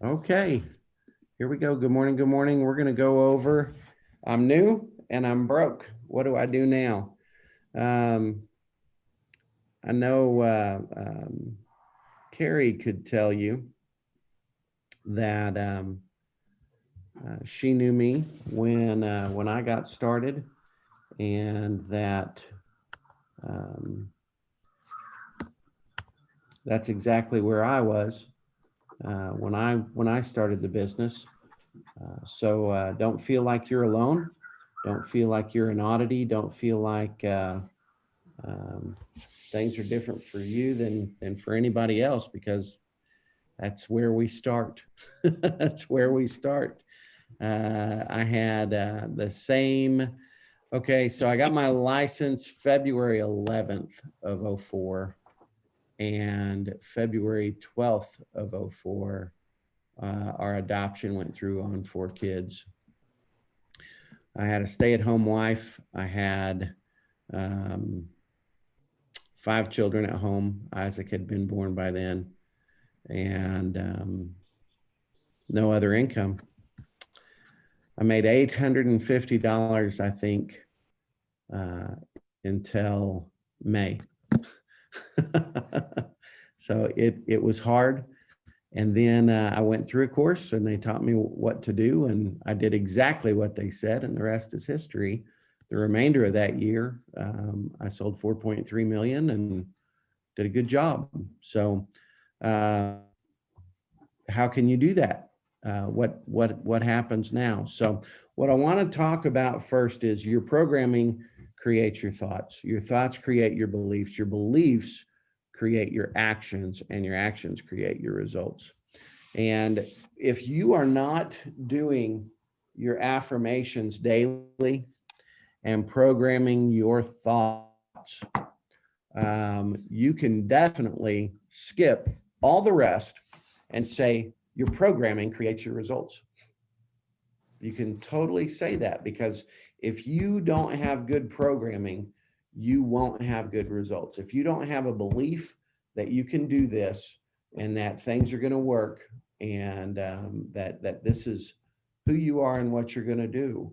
Okay, here we go. Good morning. Good morning. We're going to go over, I'm new and I'm broke. What do I do now? Um, I know Carrie could tell you that she knew me when I got started, and that um, that's exactly where I was when I started the business. So don't feel like you're alone. Don't feel like you're an oddity. Don't feel like um, things are different for you than for anybody else, because that's where we start. That's where we start. I had the same. Okay, so I got my license February 11th of '04, and February 12th of '04, our adoption went through on 4 kids. I had a stay-at-home wife. I had um, 5 children at home. Isaac had been born by then, and no other income. I made $850, I think, uh, until May. So it was hard. And then I went through a course and they taught me what to do. And I did exactly what they said, and the rest is history. The remainder of that year, I sold 4.3 million and did a good job. So uh, how can you do that? What happens now? So what I want to talk about first is your programming creates your thoughts. Your thoughts create your beliefs. Your beliefs create your actions, and your actions create your results. And if you are not doing your affirmations daily and programming your thoughts, you can definitely skip all the rest and say your programming creates your results. You can totally say that, because if you don't have good programming, you won't have good results. If you don't have a belief that you can do this and that things are going to work, and that this is who you are and what you're going to do,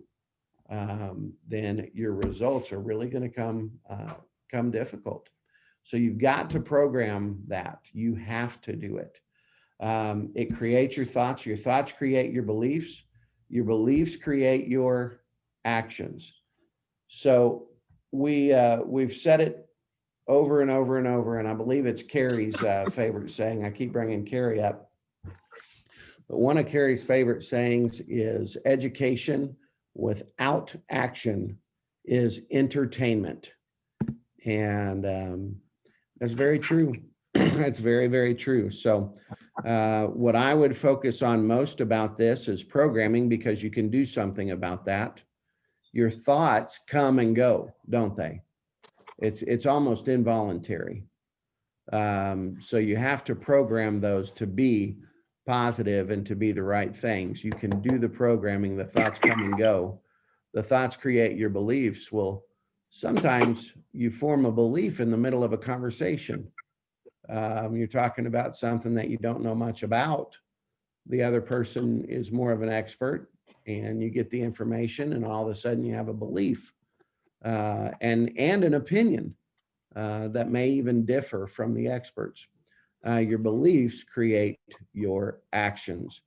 then your results are really going to come difficult. So you've got to program that. You have to do it. It creates your thoughts. Your thoughts create your beliefs. Your beliefs create your actions. So we've said it over and over and over, and I believe it's Carrie's favorite saying. I keep bringing Carrie up, but one of Carrie's favorite sayings is, education without action is entertainment. And that's very true. That's very, very true. So what I would focus on most about this is programming, because you can do something about that. Your thoughts come and go, don't they? It's almost involuntary. So you have to program those to be positive and to be the right things. You can do the programming. The thoughts come and go. The thoughts create your beliefs. Well, sometimes you form a belief in the middle of a conversation. You're talking about something that you don't know much about. The other person is more of an expert, and you get the information, and all of a sudden you have a belief and an opinion that may even differ from the experts. Your beliefs create your actions.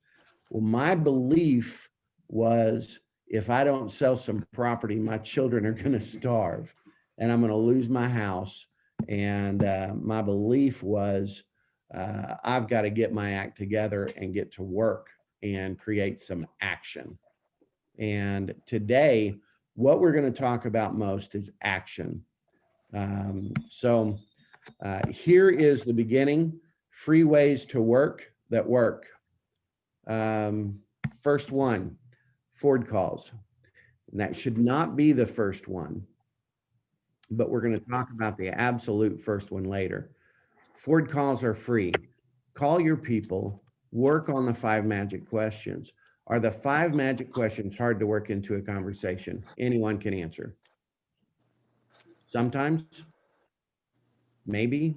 Well, my belief was, if I don't sell some property, my children are going to starve and I'm going to lose my house. And my belief was, I've got to get my act together and get to work and create some action. And today, what we're going to talk about most is action. So here is the beginning: free ways to work that work. First one, Ford calls. And that should not be the first one, but we're going to talk about the absolute first one later. Ford calls are free. Call your people, work on the 5 magic questions. Are the 5 magic questions hard to work into a conversation? Anyone can answer. Sometimes, maybe,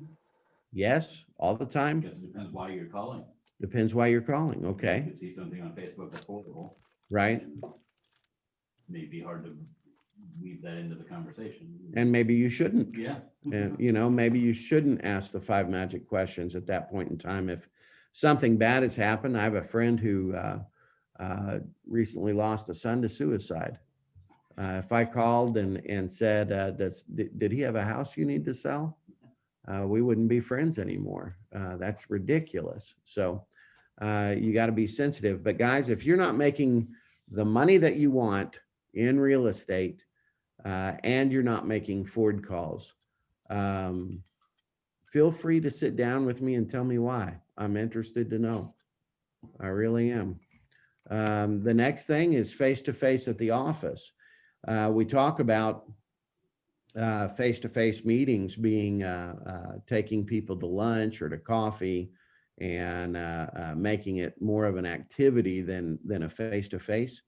yes, all the I time. guess it depends why you're calling. Depends why you're calling. You Okay, could see something on Facebook that's horrible. right. and Maybe hard to weave that into the conversation. And maybe you shouldn't. Yeah. And, you know, maybe you shouldn't ask the 5 magic questions at that point in time. If something bad has happened, I have a friend who recently lost a son to suicide. If I called and said, did he have a house you need to sell? We wouldn't be friends anymore. That's ridiculous. So you got to be sensitive. But guys, if you're not making the money that you want in real estate, and you're not making forward calls, feel free to sit down with me and tell me why. I'm interested to know. I really am. The next thing is face-to-face at the office. We talk about face-to-face meetings being taking people to lunch or to coffee and making it more of an activity than a face-to-face.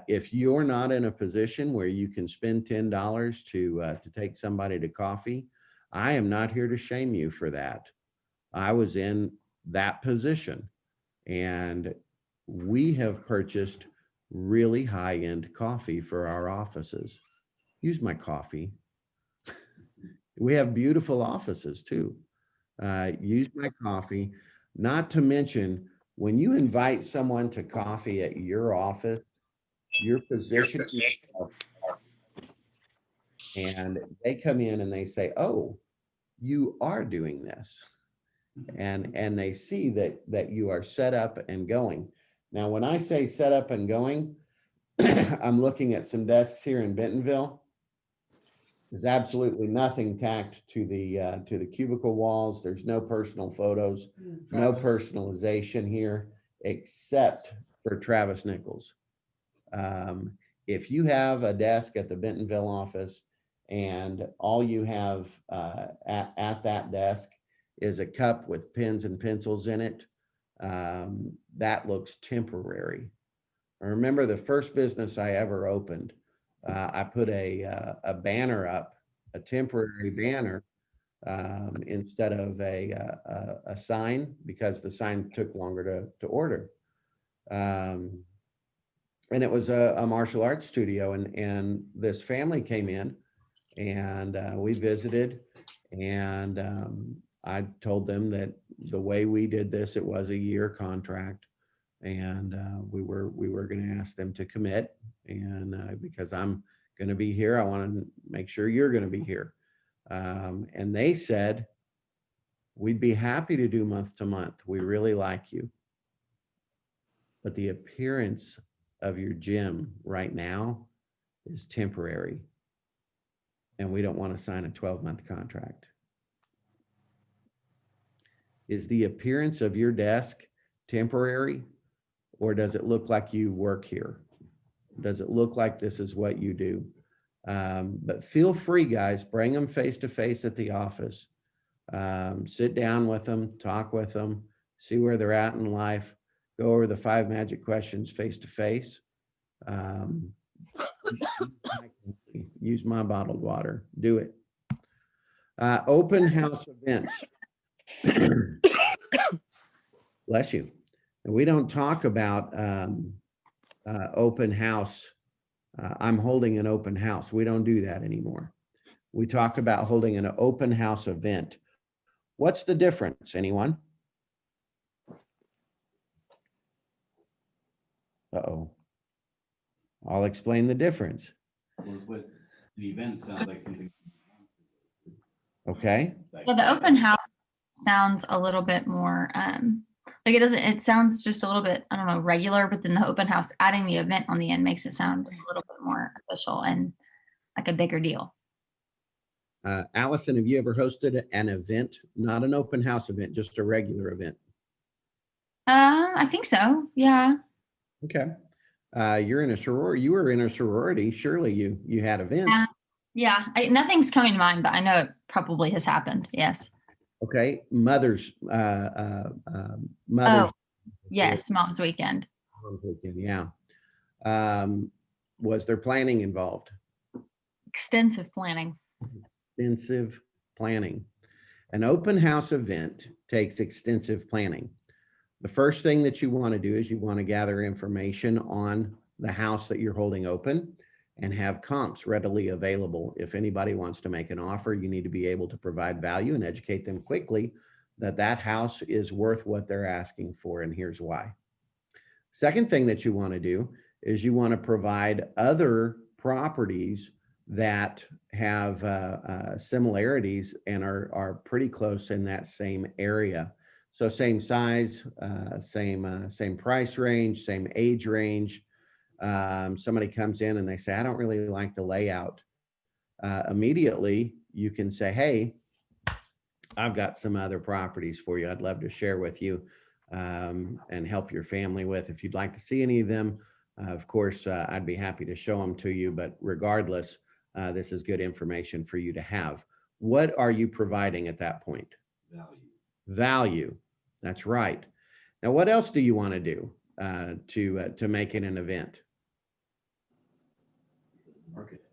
If you're not in a position where you can spend $10 to take somebody to coffee, I am not here to shame you for that. I was in that position, and we have purchased really high-end coffee for our offices. Use my coffee. We have beautiful offices too. Use my coffee. Not to mention, when you invite someone to coffee at your office, you're positioning yourself, and they come in and they say, "Oh, you are doing this," and they see that you are set up and going. Now, when I say set up and going, I'm looking at some desks here in Bentonville. There's absolutely nothing tacked to the cubicle walls. There's no personal photos, no personalization here, except for Travis Nichols. If you have a desk at the Bentonville office and all you have at that desk is a cup with pens and pencils in it, that looks temporary. I remember the first business I ever opened, I put a banner up, a temporary banner, instead of a sign, because the sign took longer to order. And it was a martial arts studio, and this family came in, and we visited, and I told them that the way we did this, it was a year contract, and we were going to ask them to commit, and because I'm going to be here, I want to make sure you're going to be here. And they said, "We'd be happy to do month to month. We really like you. But the appearance of your gym right now is temporary, and we don't want to sign a 12-month contract." Is the appearance of your desk temporary, or does it look like you work here? Does it look like this is what you do? But feel free, guys, bring them face to face at the office. Sit down with them, talk with them, see where they're at in life, go over the 5 magic questions face to face. Use my bottled water. Do it. Open house events. Bless you. And we don't talk about open house. I'm holding an open house. We don't do that anymore. We talk about holding an open house event. What's the difference? Anyone? Uh-oh. I'll explain the difference. With the event sounds like something. Okay. Yeah, the open house sounds a little bit more, like it sounds just a little bit, I don't know, regular, but then the open house, adding the event on the end makes it sound a little bit more official and like a bigger deal. Allison, have you ever hosted an event, not an open house event, just a regular event? I think so. Yeah. Okay. You're in a sorority. You were in a sorority. Surely you had events. Yeah. Nothing's coming to mind, but I know it probably has happened. Yes. Okay. Mother's. Oh, yes. Mom's weekend. Mom's weekend. Yeah. Was there planning involved? Extensive planning. Extensive planning. An open house event takes extensive planning. The first thing that you want to do is you want to gather information on the house that you're holding open and have comps readily available. If anybody wants to make an offer, you need to be able to provide value and educate them quickly that that house is worth what they're asking for, and here's why. Second thing that you want to do is you want to provide other properties that have similarities and are pretty close in that same area. So same size, same price range, same age range. Somebody comes in and they say, I don't really like the layout. Immediately you can say, hey, I've got some other properties for you I'd love to share with you and help your family with. If you'd like to see any of them, of course, I'd be happy to show them to you, but regardless, this is good information for you to have. What are you providing at that point? Value. Value. That's right. Now, what else do you want to do to make it an event? Market.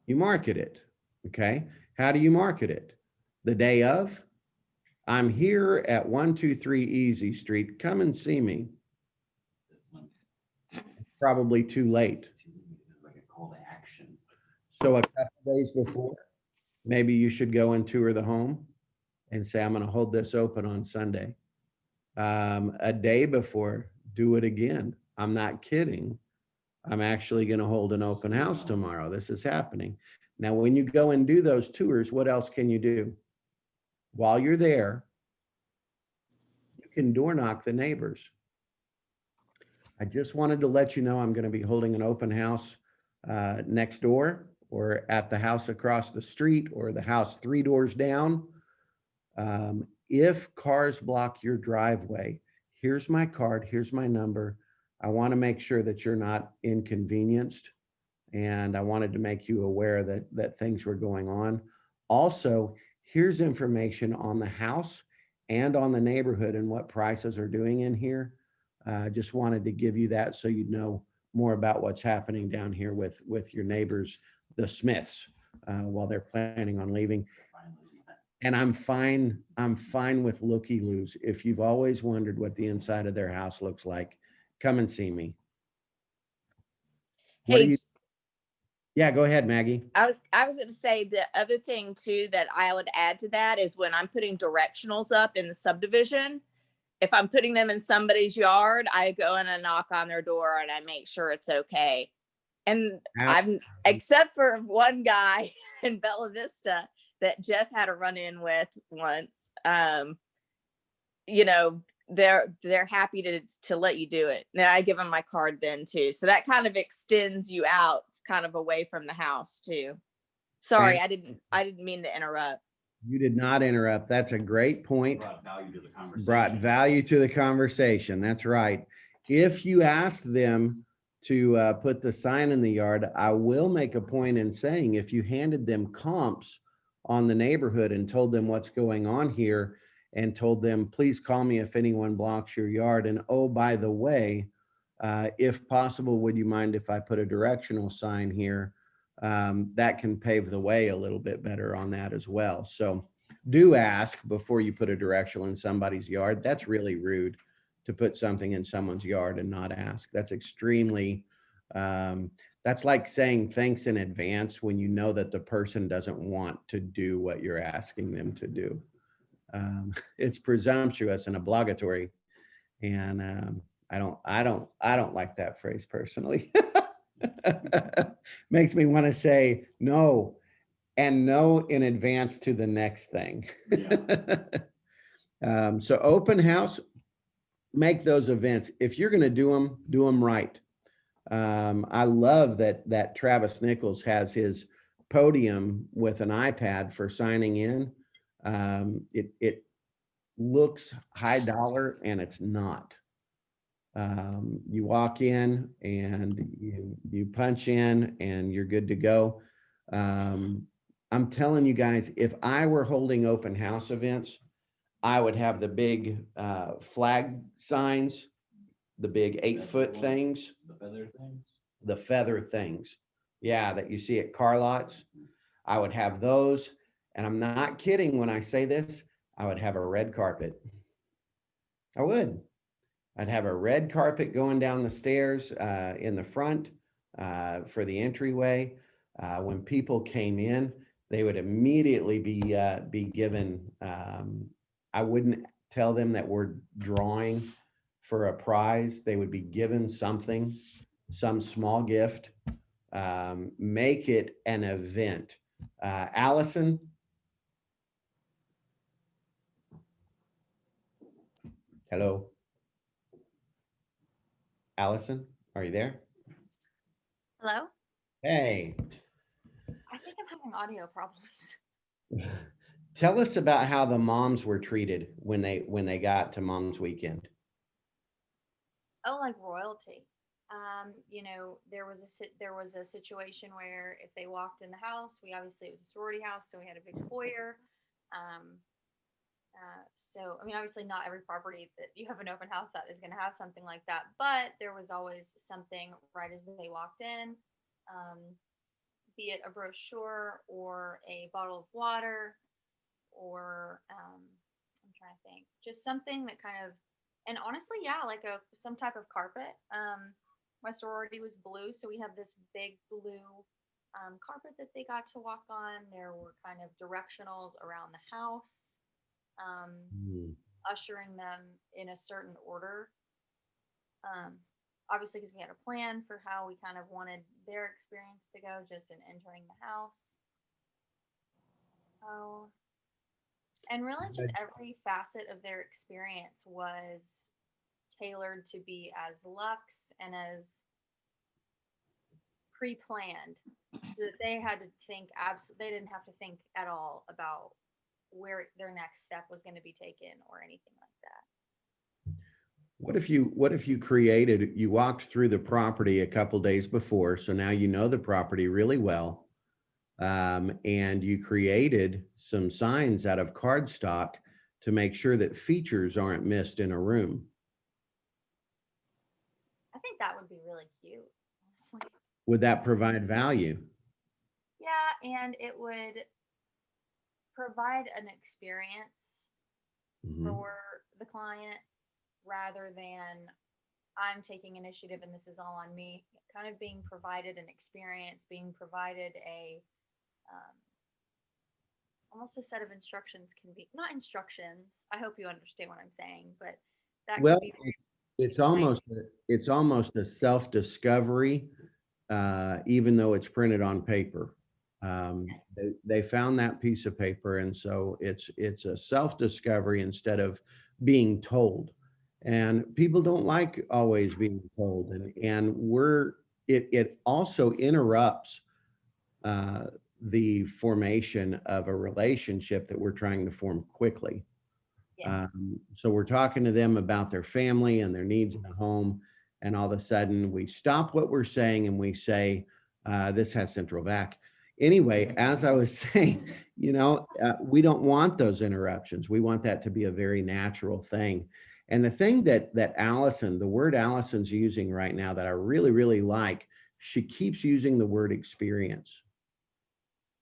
You market it. Okay. How do you market it? The day of, I'm here at 123 Easy Street. Come and see me. Probably too late. Like a call to action. So a couple days before, maybe you should go and tour the home and say, I'm going to hold this open on Sunday. A day before, do it again. I'm not kidding. I'm actually going to hold an open house tomorrow. This is happening. Now, when you go and do those tours, what else can you do? While you're there, you can door knock the neighbors. I just wanted to let you know I'm going to be holding an open house next door or at the house across the street or the house 3 doors down. If cars block your driveway, here's my card, here's my number. I want to make sure that you're not inconvenienced. And I wanted to make you aware that things were going on. Also, here's information on the house and on the neighborhood and what prices are doing in here. Just wanted to give you that so you'd know more about what's happening down here with your neighbors, the Smiths, while they're planning on leaving. And I'm fine with looky-loos. If you've always wondered what the inside of their house looks like, come and see me. What do Hey, you? Yeah, go ahead, Maggie. I was going to say the other thing too that I would add to that is when I'm putting directionals up in the subdivision, if I'm putting them in somebody's yard, I go in and knock on their door and I make sure it's okay. And I'm, except for one guy in Bella Vista that Jeff had a run in with once, you know, they're happy to let you do it. Now I give them my card then too. So that kind of extends you out kind of away from the house too. Sorry, I didn't mean to interrupt. You did not interrupt. That's a great point. Brought value to the conversation. Brought value to the conversation. That's right. If you ask them to put the sign in the yard, I will make a point in saying if you handed them comps on the neighborhood and told them what's going on here and told them, please call me if anyone blocks your yard. And oh, by the way, if possible, would you mind if I put a directional sign here? That can pave the way a little bit better on that as well. So do ask before you put a directional in somebody's yard. That's really rude to put something in someone's yard and not ask. That's extremely, that's like saying thanks in advance when you know that the person doesn't want to do what you're asking them to do. It's presumptuous and obligatory. And I don't like that phrase personally. Makes me want to say no and no in advance to the next thing. So open house, make those events. If you're going to do them right. I love that Travis Nichols has his podium with an iPad for signing in. It looks high dollar and it's not. You walk in and you punch in and you're good to go. I'm telling you guys, if I were holding open house events, I would have the big flag signs, the big 8-foot things. The feather things. The feather things. Yeah, that you see at car lots. I would have those. And I'm not kidding when I say this, I would have a red carpet. I would. I'd have a red carpet going down the stairs in the front for the entryway. When people came in, they would immediately be given. I wouldn't tell them that we're drawing for a prize. They would be given something, some small gift. Make it an event. Allison. Hello. Allison, are you there? Hello? Hey, I think I'm having audio problems. tell us about how the moms were treated when they got to Mom's Weekend. Oh, like royalty. You know, there was a situation where if they walked in the house, it was a sorority house, so we had a big foyer. So, I mean, obviously not every property that you have an open house that is going to have something like that, but there was always something right as they walked in, be it a brochure or a bottle of water or I'm trying to think, just something that kind of, and honestly, yeah, like some type of carpet. My sorority was blue, so we had this big blue carpet that they got to walk on. There were kind of directionals around the house. Ushering them in a certain order. Obviously, because we had a plan for how we kind of wanted their experience to go just in entering the house. Oh, and really just every facet of their experience was tailored to be as luxe and as pre-planned that they had to think they didn't have to think at all about where their next step was going to be taken or anything like that. What if you walked through the property a couple days before, so now you know the property really well, and you created some signs out of cardstock to make sure that features aren't missed in a room? I think that would be really cute, honestly. Would that provide value? Yeah, and it would provide an experience for the client rather than I'm taking initiative and this is all on me. Kind of being provided an experience, being provided a almost a set of instructions can be not instructions. I hope you understand what I'm saying, but that Well, could be it's exciting. almost a self-discovery, even though it's printed on paper. Yes. They found that piece of paper, and so it's a self-discovery instead of being told. And people don't like always being told, and it also interrupts the formation of a relationship that we're trying to form quickly. Yes. So we're talking to them about their family and their needs in the home. And all of a sudden we stop what we're saying and we say, this has central vac. Anyway, as I was saying, we don't want those interruptions. We want that to be a very natural thing. And the thing that the word Allison's using right now that I really, really like, she keeps using the word experience.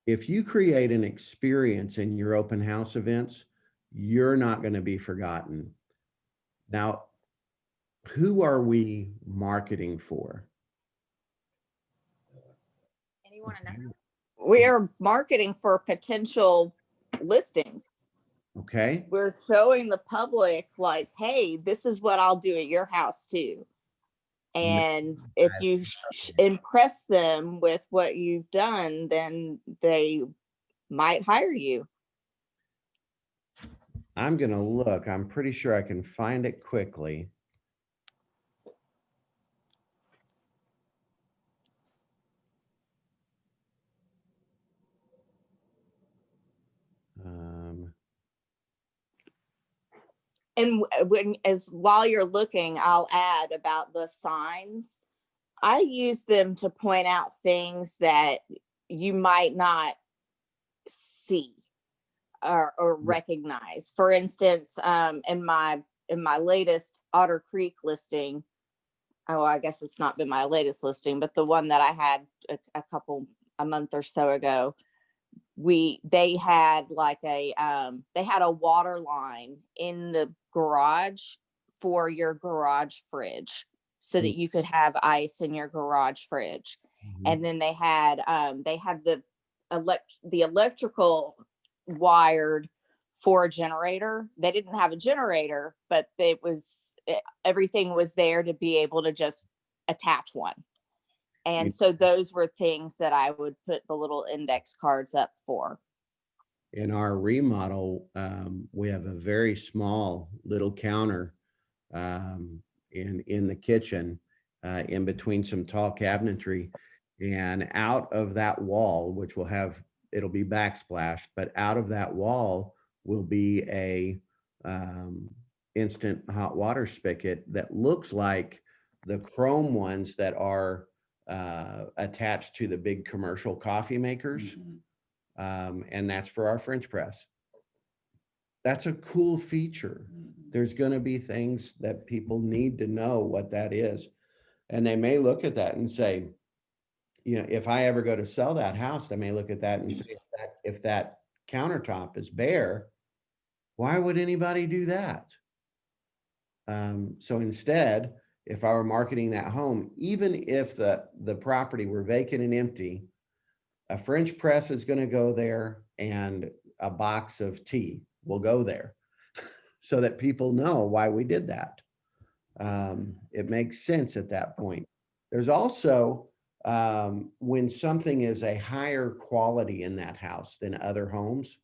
If you create an experience in your open house events, you're not going to be forgotten. Now, who are we marketing for? Anyone know? We are marketing for potential listings. Okay. We're showing the public like, hey, this is what I'll do at your house too. And if you impress them with what you've done, then they might hire you. I'm going to look. I'm pretty sure I can find it quickly. And while you're looking, I'll add about the signs. I use them to point out things that you might not see or recognize. For instance, in my latest Otter Creek listing, I guess it's not been my latest listing, but the one that I had a month or so ago, they had like they had a water line in the garage for your garage fridge so Mm. that you could have ice in your garage fridge. Mhm. And then they had the electrical wired for a generator. They didn't have a generator, but everything was there to be able to just attach one. And so those were things that I would put the little index cards up for. In our remodel, we have a very small little counter in the kitchen, in between some tall cabinetry. And out of that wall, which it'll be backsplashed, but out of that wall will be a instant hot water spigot that looks like the chrome ones that are attached to the big commercial coffee makers. Mhm, And that's for our French press. That's a cool feature. mhm. There's going to be things that people need to know what that is. And they may look at that and say, you know, if I ever go to sell that house, they may look at that and say, if that countertop is bare, why would anybody do that? So instead, if I were marketing that home, even if the property were vacant and empty, a French press is going to go there and a box of tea will go there so that people know why we did that. It makes sense at that point. There's also, when something is a higher quality in that house than other homes,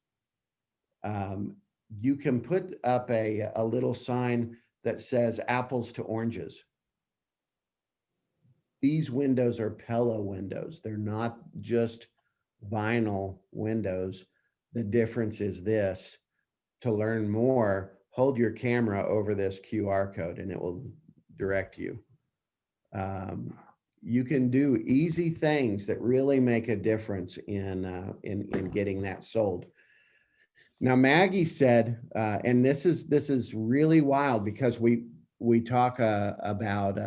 you can put up a little sign that says apples to oranges. These windows are Pella windows. They're not just vinyl windows. The difference is this: to learn more, hold your camera over this QR code and it will direct you. You can do easy things that really make a difference in getting that sold. Now, Maggie said, and this is really wild because we talk about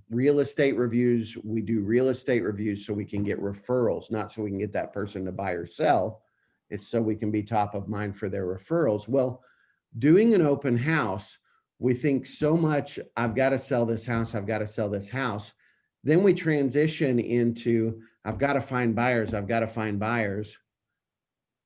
real estate reviews. We do real estate reviews so we can get referrals, not so we can get that person to buy or sell. It's so we can be top of mind for their referrals. Well, doing an open house, we think so much, I've got to sell this house, I've got to sell this house. Then we transition into, I've got to find buyers, I've got to find buyers.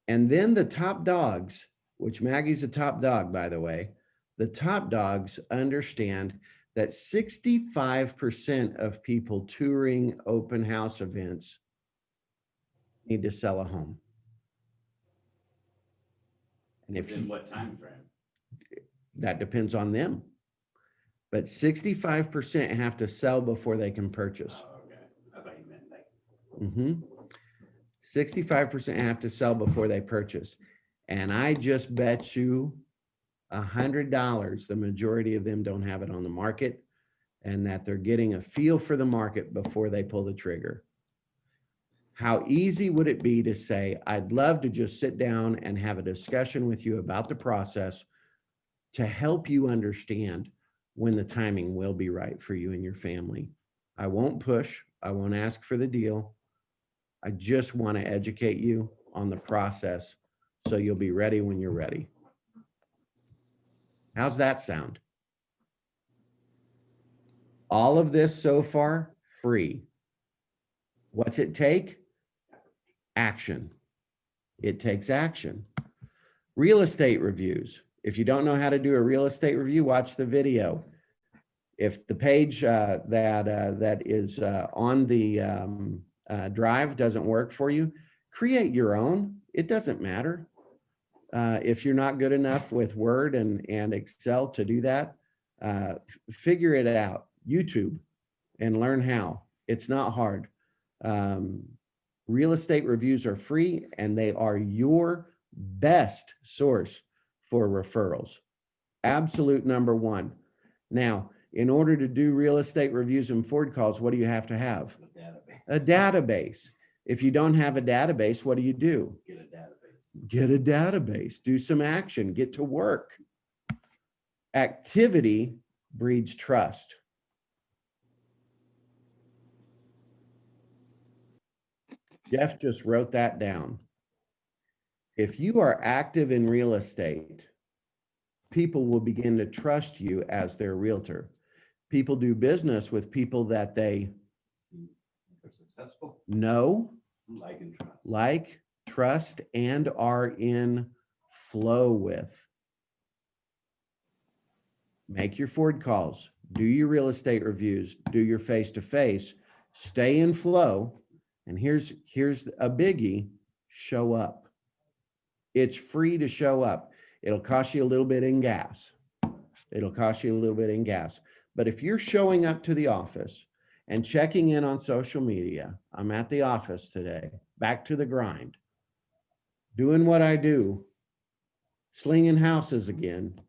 And then the top dogs, which Maggie's a top dog, by the way, the top dogs understand that 65% of people touring open house events need to sell a home. And if Within what time frame? that depends on them. But 65% have to sell before they can purchase. Oh, okay. I thought you meant like, 65% have to sell before they purchase. And I just bet you $100 the majority of them don't have it on the market and that they're getting a feel for the market before they pull the trigger. How easy would it be to say, I'd love to just sit down and have a discussion with you about the process to help you understand when the timing will be right for you and your family. I won't push. I won't ask for the deal. I just want to educate you on the process so you'll be ready when you're ready. How's that sound? All of this so far, free. What's it take? Action. It takes action. Real estate reviews. If you don't know how to do a real estate review, watch the video. If the page that is on the drive doesn't work for you, create your own. It doesn't matter. If you're not good enough with Word and Excel to do that, figure it out. YouTube and learn how. It's not hard. Real estate reviews are free and they are your best source for referrals. Absolute number one. Now, in order to do real estate reviews and Ford calls, what do you have to have? the database. A database. If you don't have a database, what do? Get a database. Get a database. Do some action. Get to work. Activity breeds trust. Jeff just wrote that down. If you are active in real estate, people will begin to trust you as their realtor. People do business with people that they They're successful, know, like and trust. like, trust, and are in flow with. Make your Ford calls, do your real estate reviews, do your face-to-face, stay in flow. And here's a biggie, show up. It's free to show up. It'll cost you a little bit in gas. It'll cost you a little bit in gas. But if you're showing up to the office and checking in on social media, I'm at the office today, back to the grind, doing what I do, slinging houses again.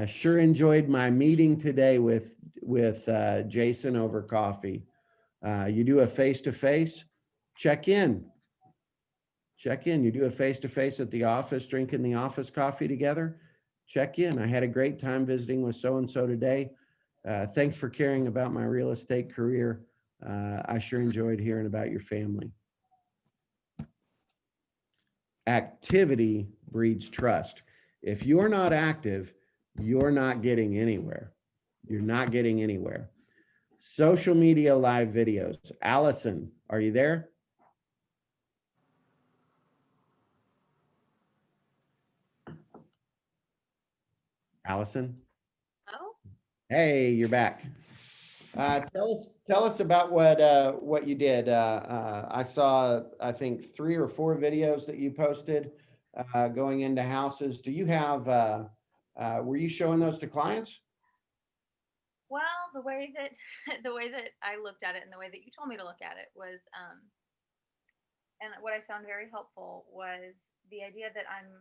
Sure enjoyed my meeting today with Jason over coffee. You do a face-to-face, check in. Check in. You do a face-to-face at the office, drinking the office coffee together. Check in. I had a great time visiting with so-and-so today. Thanks for caring about my real estate career. I sure enjoyed hearing about your family. Activity breeds trust. If you're not active, you're not getting anywhere. You're not getting anywhere. Social media live videos. Allison, are you there? Allison? Oh, Hey, you're back. Tell us about what you did. I saw, I think 3 or 4 videos that you posted going into houses. Do you have, were you showing those to clients? Well, the way that the way that I looked at it and the way that you told me to look at it was, and what I found very helpful was the idea that I'm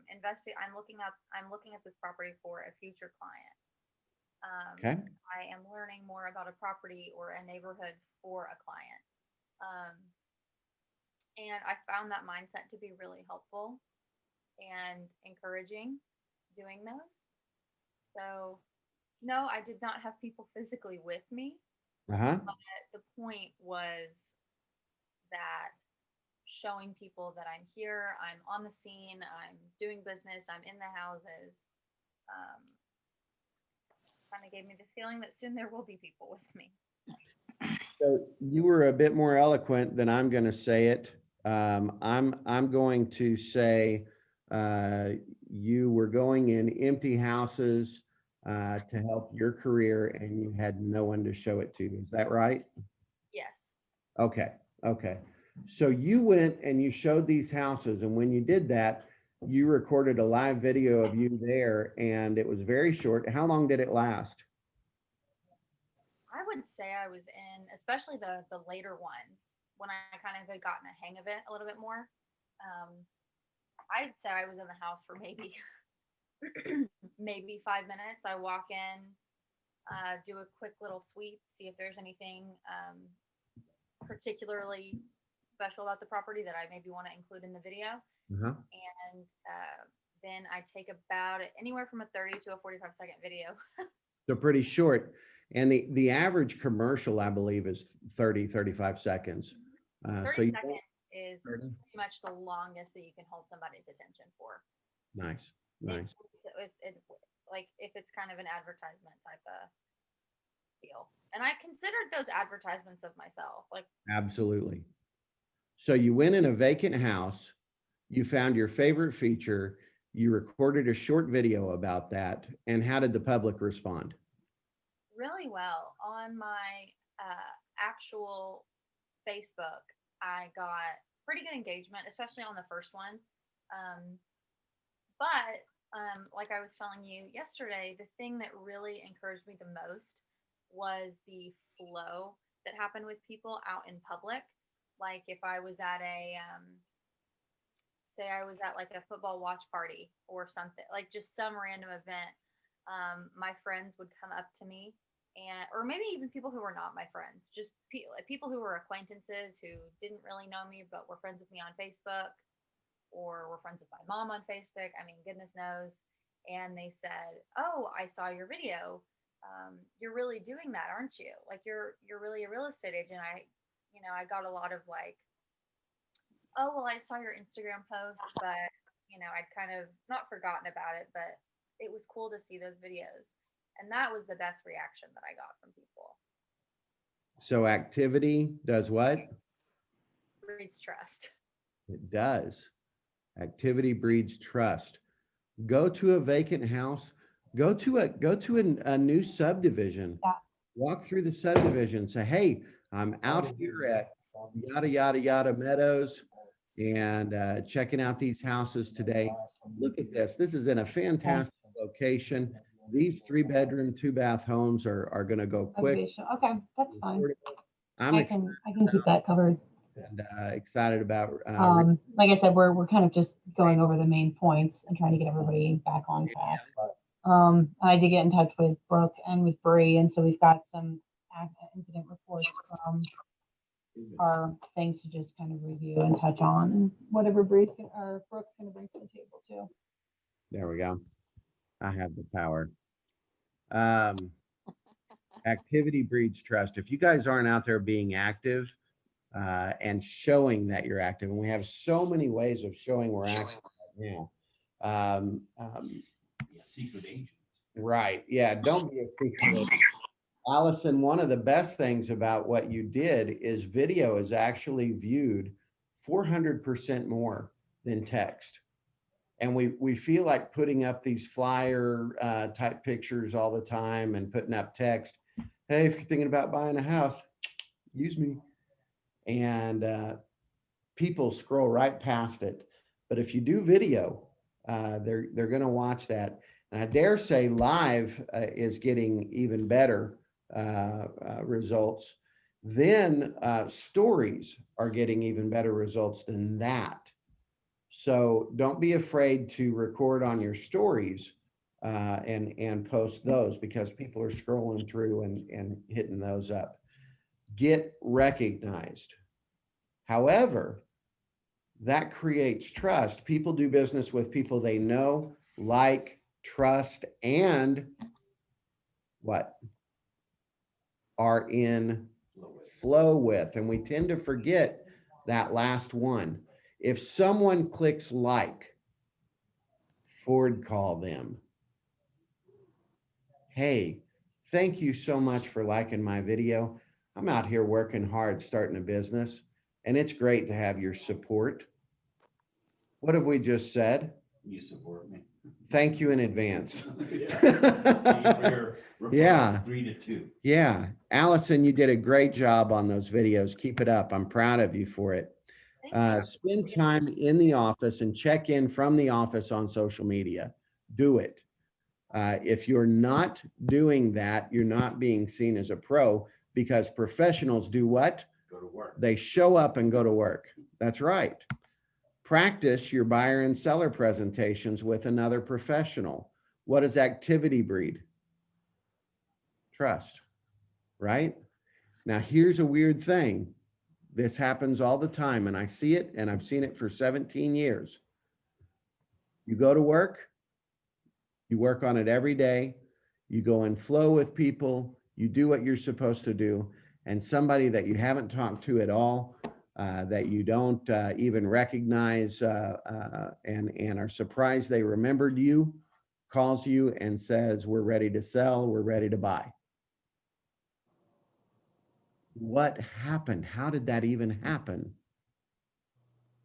looking at this property for a future client. Okay. I am learning more about a property or a neighborhood for a client. Um, and I found that mindset to be really helpful and encouraging doing those. So, no, I did not have people physically with me. Uh-huh. But the point was that showing people that I'm here, I'm on the scene, I'm doing business, I'm in the houses, kind of gave me this feeling that soon there will be people with me. So you were a bit more eloquent than I'm going to say it. I'm going to say you were going in empty houses to help your career, and you had no one to show it to. Is that right? Yes. Okay. Okay. So you went and you showed these houses, and when you did that, you recorded a live video of you there, and it was very short. How long did it last? I would say I was in, especially the later ones, when I kind of had gotten a hang of it a little bit more. I'd say I was in the house for maybe maybe 5 minutes. I walk in, do a quick little sweep, see if there's anything particularly special about the property that I maybe want to include in the video. Uh-huh. And then I take about anywhere from a 30 to a 45-second video. So pretty short. And the average commercial, I believe, is 30, 35 seconds. 30 So you seconds is 30? pretty much the longest that you can hold somebody's attention for. Nice, nice. Like if it's kind of an advertisement type of deal. And I considered those advertisements of myself. Like, Absolutely. So you went in a vacant house, you found your favorite feature, you recorded a short video about that, and how did the public respond? really well. On my actual Facebook, I got pretty good engagement, especially on the first one. But like I was telling you yesterday, the thing that really encouraged me the most was the flow that happened with people out in public. Like if I was at say I was at like a football watch party or something, like just some random event, my friends would come up to me, and or maybe even people who were not my friends, just people who were acquaintances who didn't really know me but were friends with me on Facebook or were friends with my mom on Facebook. I mean, goodness knows. And they said, "Oh, I saw your video. You're really doing that, aren't you? Like you're really a real estate agent." I got a lot of like, "Oh, well, I saw your Instagram post, but you know, I'd kind of not forgotten about it, but it was cool to see those videos. And that was the best reaction that I got from people. So activity does what? Breeds trust. It does. Activity breeds trust. Go to a vacant house, go to a new subdivision. Yeah. Walk through the subdivision, say, hey, I'm out here at yada, yada, yada Meadows and checking out these houses today. Look at this. This is in a fantastic location. These 3-bedroom, 2-bath homes are going to go quick. Okay, that's fine. I'm I can keep that covered. excited about Like I said, we're kind of just going over the main points and trying to get everybody back on track. I did get in touch with Brooke and with Bree, and so we've got some incident reports from our things to just kind of review and touch on, and whatever Brooke's going to bring to the table too. There we go. I have the power. Activity breeds trust. If you guys aren't out there being active and showing that you're active, and we have so many ways of showing we're active right now. Secret agent. Right. Yeah. Don't be a secret agent. Allison, one of the best things about what you did is video is actually viewed 400% more than text. And we feel like putting up these flyer type pictures all the time and putting up text. Hey, if you're thinking about buying a house, use me. And people scroll right past it. But if you do video, they're going to watch that. And I dare say live is getting even better results. Then stories are getting even better results than that. So don't be afraid to record on your stories and post those, because people are scrolling through and hitting those up. Get recognized. However, that creates trust. People do business with people they know, like, trust, and what? Are in flow with. And we tend to forget that last one. If someone clicks like, forward call them. Hey, thank you so much for liking my video. I'm out here working hard, starting a business, and it's great to have your support. What have we just said? You support me. Thank you in advance. Yeah. 3 to 2. Yeah. Allison, you did a great job on those videos. Keep it up. I'm proud of you for it. Spend time in the office and check in from the office on social media. Do it. If you're not doing that, you're not being seen as a pro, because professionals do what? Go to work. They show up and go to work. That's right. Practice your buyer and seller presentations with another professional. What does activity breed? Trust, right? Now, here's a weird thing. This happens all the time, and I see it, and I've seen it for 17 years. You go to work, you work on it every day, you go in flow with people, you do what you're supposed to do, and somebody that you haven't talked to at all, that you don't even recognize and are surprised they remembered you, calls you and says, we're ready to sell, we're ready to buy. What happened? How did that even happen?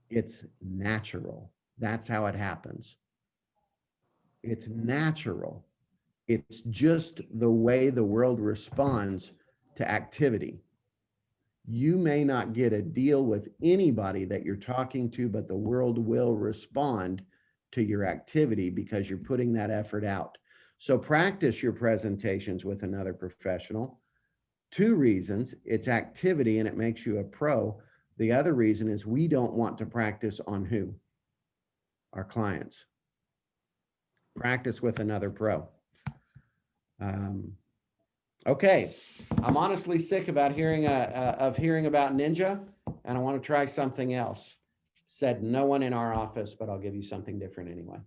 It's natural. That's how it happens. It's natural. It's just the way the world responds to activity. You may not get a deal with anybody that you're talking to, but the world will respond to your activity because you're putting that effort out. So practice your presentations with another professional. 2 reasons: it's activity and it makes you a pro. The other reason is we don't want to practice on who? Our clients. Practice with another pro. Okay, I'm honestly sick about hearing about Ninja, and I want to try something else. Said no one in our office, but I'll give you something different anyway.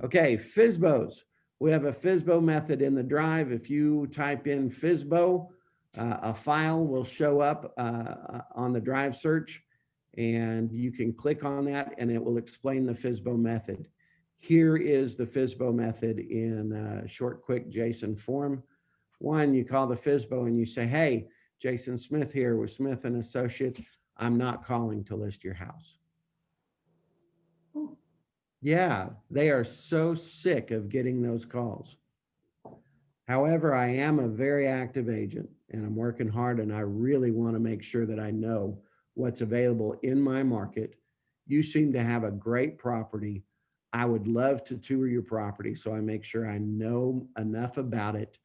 Okay, FSBOs. We have a FSBO method in the drive. If you type in FSBO, a file will show up on the drive search, And you can click on that and it will explain the FSBO method. Here is the FSBO method in a short, quick JSON form. One, you call the FSBO and you say, hey, Jason Smith here with Smith and Associates. I'm not calling to list your house. Yeah, they are so sick of getting those calls. However, I am a very active agent and I'm working hard and I really want to make sure that I know what's available in my market. You seem to have a great property. I would love to tour your property so I make sure I know enough about it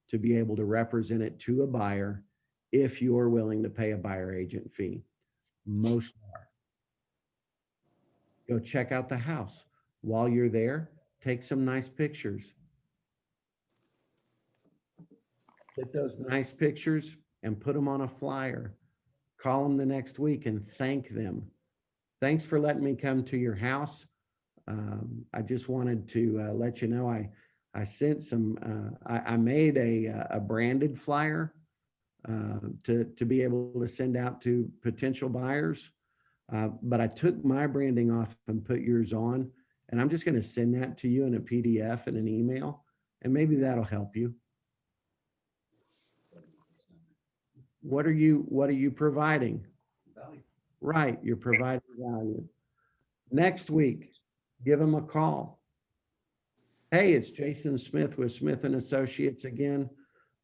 to be able to represent it to a buyer if you're willing to pay a buyer agent fee. Most are. Go check out the house. While you're there, take some nice pictures. Get those nice pictures and put them on a flyer. Call them the next week and thank them. Thanks for letting me come to your house. I just wanted to let you know I sent some, I made a branded flyer to be able to send out to potential buyers. But I took my branding off and put yours on, and I'm just going to send that to you in a PDF and an email, and maybe that'll help you. What are you providing? Value. Right, you're providing value. Next week, give them a call. Hey, it's Jason Smith with Smith and Associates again.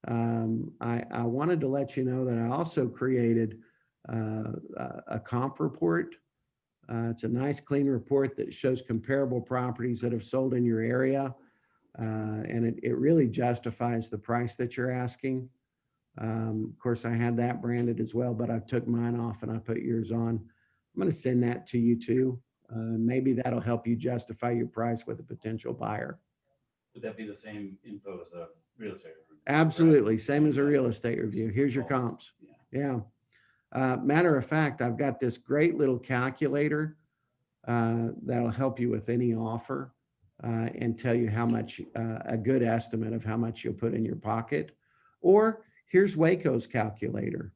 I wanted to let you know that I also created a comp report. It's a nice, clean report that shows comparable properties that have sold in your area. And it really justifies the price that you're asking. Of course, I had that branded as well, but I took mine off and I put yours on. I'm going to send that to you too. Maybe that'll help you justify your price with a potential buyer. Would that be the same info as a real estate? Absolutely. Same as a real estate review. Here's your comps. Yeah. Yeah. Matter of fact, I've got this great little calculator that'll help you with any offer and tell you how much, a good estimate of how much you'll put in your pocket. Or here's Waco's calculator.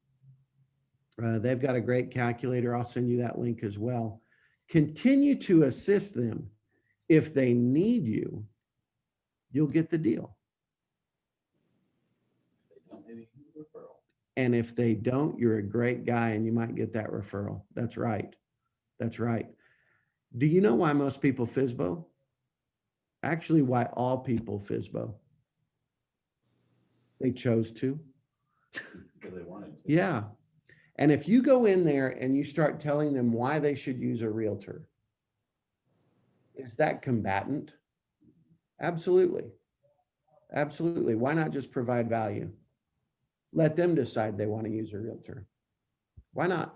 They've got a great calculator. I'll send you that link as well. Continue to assist them. If they need you, you'll get the deal. They don't, maybe referral. And if they don't, you're a great guy and you might get that referral. That's right. That's right. Do you know why most people FSBO? Actually, why all people FSBO? They chose to. Because they wanted to. Yeah. And if you go in there and you start telling them why they should use a realtor, is that combatant? Absolutely. Absolutely. Why not just provide value? Let them decide they want to use a realtor. Why not?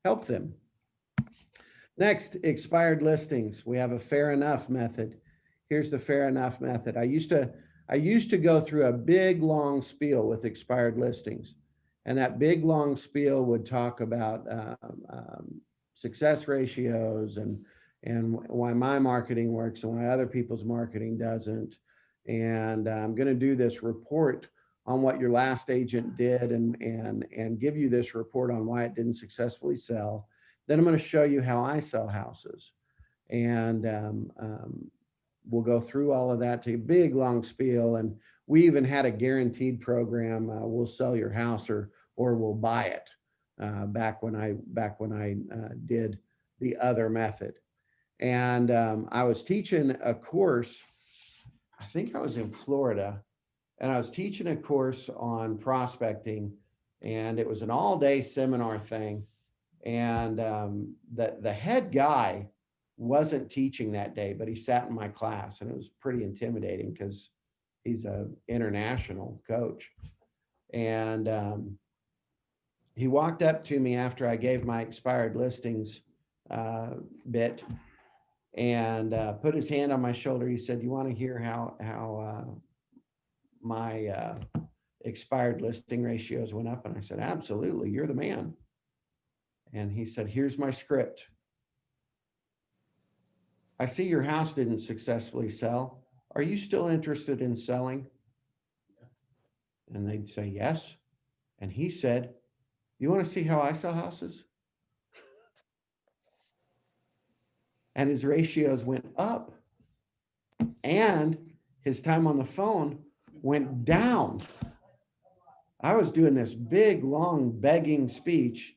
Help them. Next, expired listings. We have a fair enough method. Here's the fair enough method. I used to go through a big long spiel with expired listings. And that big long spiel would talk about success ratios and why my marketing works and why other people's marketing doesn't. And I'm going to do this report on what your last agent did and give you this report on why it didn't successfully sell. Then I'm going to show you how I sell houses. And we'll go through all of that to a big long spiel. And we even had a guaranteed program. We'll sell your house or we'll buy it back when I did the other method. And I was teaching a course, I think I was in Florida, and I was teaching a course on prospecting, and it was an all-day seminar thing. And the head guy wasn't teaching that day, but he sat in my class, and it was pretty intimidating because he's an international coach. And he walked up to me after I gave my expired listings bit and put his hand on my shoulder. He said, "You want to hear how my expired listing ratios went up?" And I said, "Absolutely, you're the man." And he said, "Here's my script. I see your house didn't successfully sell. Are you still interested in selling?" And they'd say, "Yes." And he said, "You want to see how I sell houses?" and his ratios went up, and his time on the phone went down. I was doing this big, long begging speech,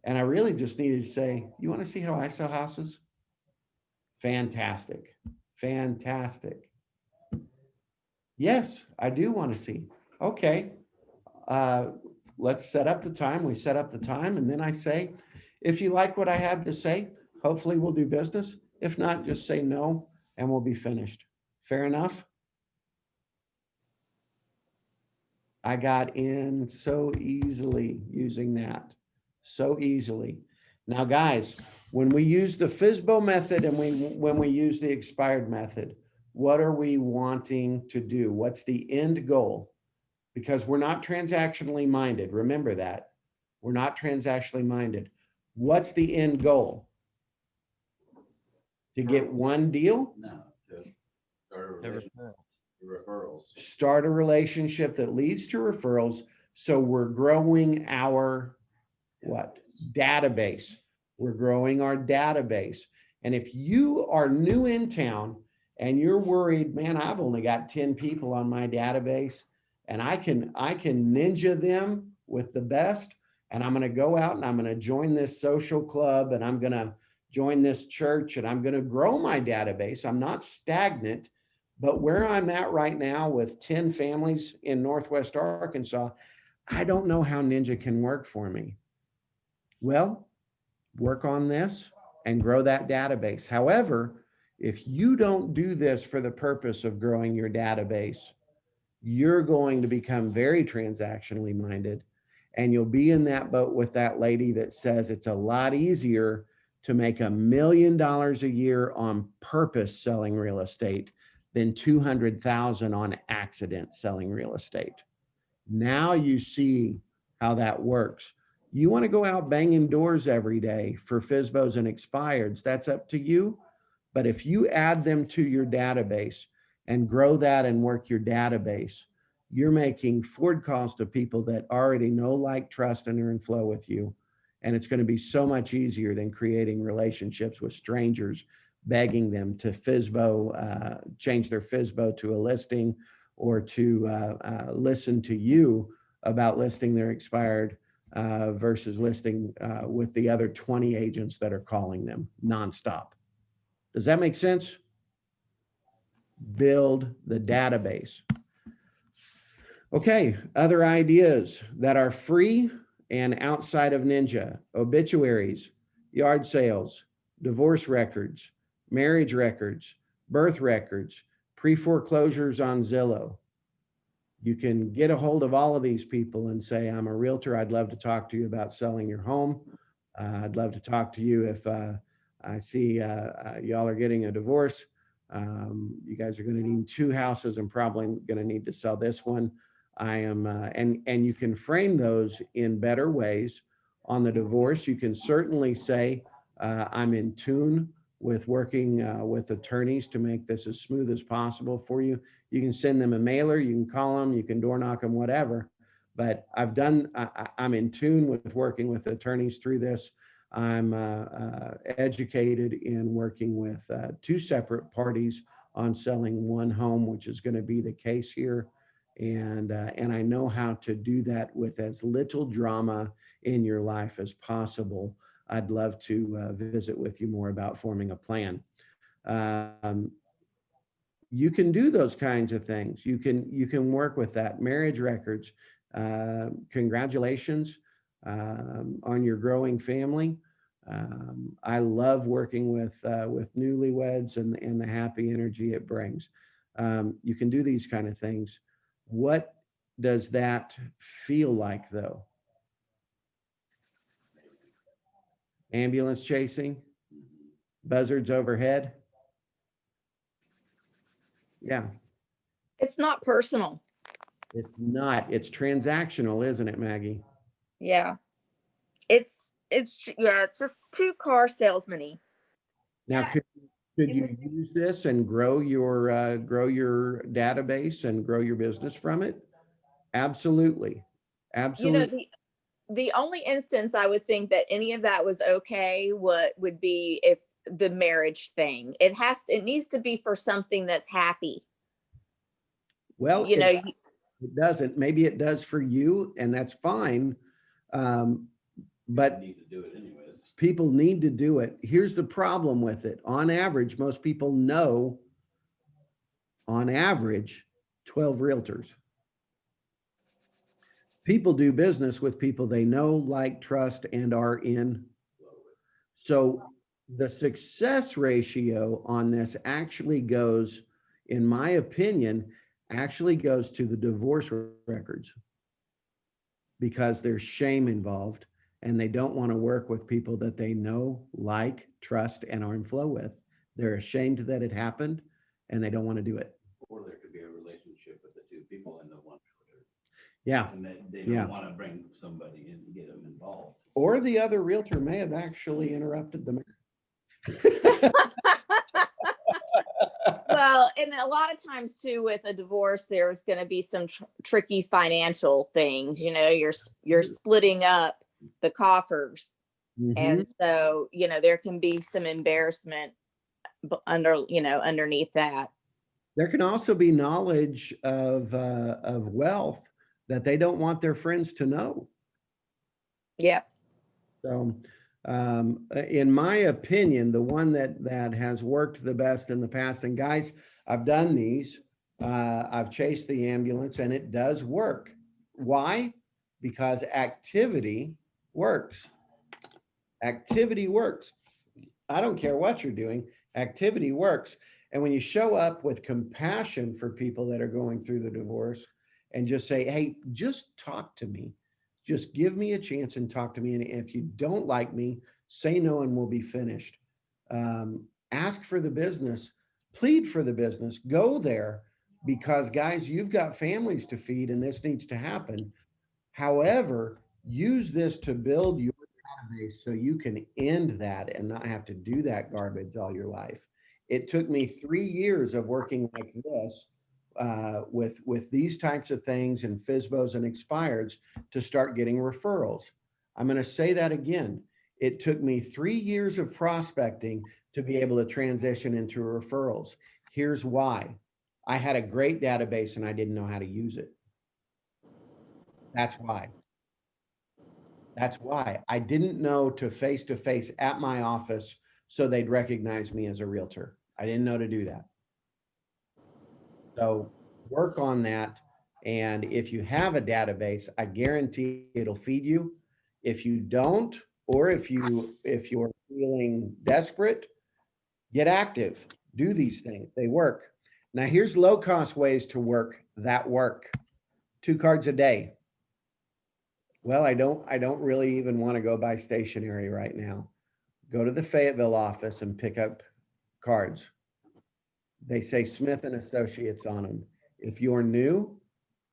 and I really just needed to say, you want to see how I sell houses? Fantastic. Fantastic. Yes, I do want to see. Okay. Let's set up the time. We set up the time, and then I say, if you like what I have to say, hopefully we'll do business. If not, just say no and we'll be finished. Fair enough? I got in so easily using that, so easily. Now, guys, when we use the FSBO method and when we use the expired method, what are we wanting to do? What's the end goal? Because we're not transactionally minded. Remember that. We're not transactionally minded. What's the end goal? To get one deal? No, to start a The relationship, referrals. referrals. Start a relationship that leads to referrals. So we're growing our what? Database. We're growing our database. And if you are new in town and you're worried, man, I've only got 10 people on my database and I can ninja them with the best, and I'm going to go out and I'm going to join this social club and I'm going to join this church and I'm going to grow my database. I'm not stagnant, but where I'm at right now with 10 families in Northwest Arkansas, I don't know how Ninja can work for me. Well, work on this and grow that database. However, if you don't do this for the purpose of growing your database, you're going to become very transactionally minded, and you'll be in that boat with that lady that says it's a lot easier to make $1 million a year on purpose selling real estate than 200,000 on accident selling real estate. Now you see how that works. You want to go out banging doors every day for FSBOs and expireds, that's up to you. But if you add them to your database and grow that and work your database, you're making forward calls to people that already know, like, trust, and are in flow with you. And it's going to be so much easier than creating relationships with strangers, begging them to FSBO, change their FSBO to a listing, or to listen to you about listing their expired versus listing with the other 20 agents that are calling them nonstop. Does that make sense? Build the database. Okay, other ideas that are free and outside of Ninja: obituaries, yard sales, divorce records, marriage records, birth records, pre-foreclosures on Zillow. You can get a hold of all of these people and say, I'm a realtor. I'd love to talk to you about selling your home. I'd love to talk to you if I see y'all are getting a divorce. You guys are going to need 2 houses and probably going to need to sell this one. I am, and you can frame those in better ways. On the divorce, you can certainly say, I'm in tune with working with attorneys to make this as smooth as possible for you. You can send them a mailer, you can call them, you can door knock them, whatever. But I'm in tune with working with attorneys through this. I'm educated in working with 2 separate parties on selling 1 home, which is going to be the case here. And I know how to do that with as little drama in your life as possible. I'd love to visit with you more about forming a plan. You can do those kinds of things. You can work with that. Marriage records. Congratulations on your growing family. I love working with newlyweds and the happy energy it brings. You can do these kind of things. What does that feel like, though? Ambulance chasing, buzzards overhead. Yeah, It's not personal. it's not. It's transactional, isn't it, Maggie? Yeah. It's just 2 car salesman-y. Now, Yeah, could it you would- use this and grow your database and grow your business from it? Absolutely, You know, absolutely. the only instance I would think that any of that was okay, what would be if the marriage thing. It needs to be for something that's happy. Well, You know, it doesn't. Maybe it does for you, and that's fine. But Need to do it anyways. people need to do it. Here's the problem with it. On average, most people know, on average, 12 realtors. People do business with people they know, like, trust, and are in. So the success ratio on this actually goes, in my opinion, actually goes to the divorce records, because there's shame involved and they don't want to work with people that they know, like, trust, and are in flow with. They're ashamed that it happened and they don't want to do it. Or there could be a relationship with the two people in the one. Yeah. And they Yeah. don't want to bring somebody in and get them involved. Or the other realtor may have actually interrupted the marriage. well, and a lot of times too, with a divorce, there's going to be some tricky financial things. You know, you're splitting up the coffers, Mhm. and so there can be some embarrassment underneath that. There can also be knowledge of wealth that they don't want their friends to know. Yep. So, in my opinion, the one that has worked the best in the past, and guys, I've done these, I've chased the ambulance, and it does work. Why? Because activity works. Activity works. I don't care what you're doing, activity works. And when you show up with compassion for people that are going through the divorce and just say, hey, just talk to me. Just give me a chance and talk to me. And if you don't like me, say no and we'll be finished. Ask for the business, plead for the business, go there, because guys, you've got families to feed and this needs to happen. However, use this to build your database so you can end that and not have to do that garbage all your life. It took me 3 years of working like this with these types of things and FSBOs and expireds to start getting referrals. I'm going to say that again. It took me 3 years of prospecting to be able to transition into referrals. Here's why. I had a great database and I didn't know how to use it. That's why. That's why I didn't know to face at my office so they'd recognize me as a realtor. I didn't know to do that. So work on that. And if you have a database, I guarantee it'll feed you. If you don't, or if you're feeling desperate, get active, do these things, they work. Now here's low cost ways to work that work. 2 cards a day. Well, I don't really even want to go buy stationery right now. Go to the Fayetteville office and pick up cards. They say Smith and Associates on them. If you're new,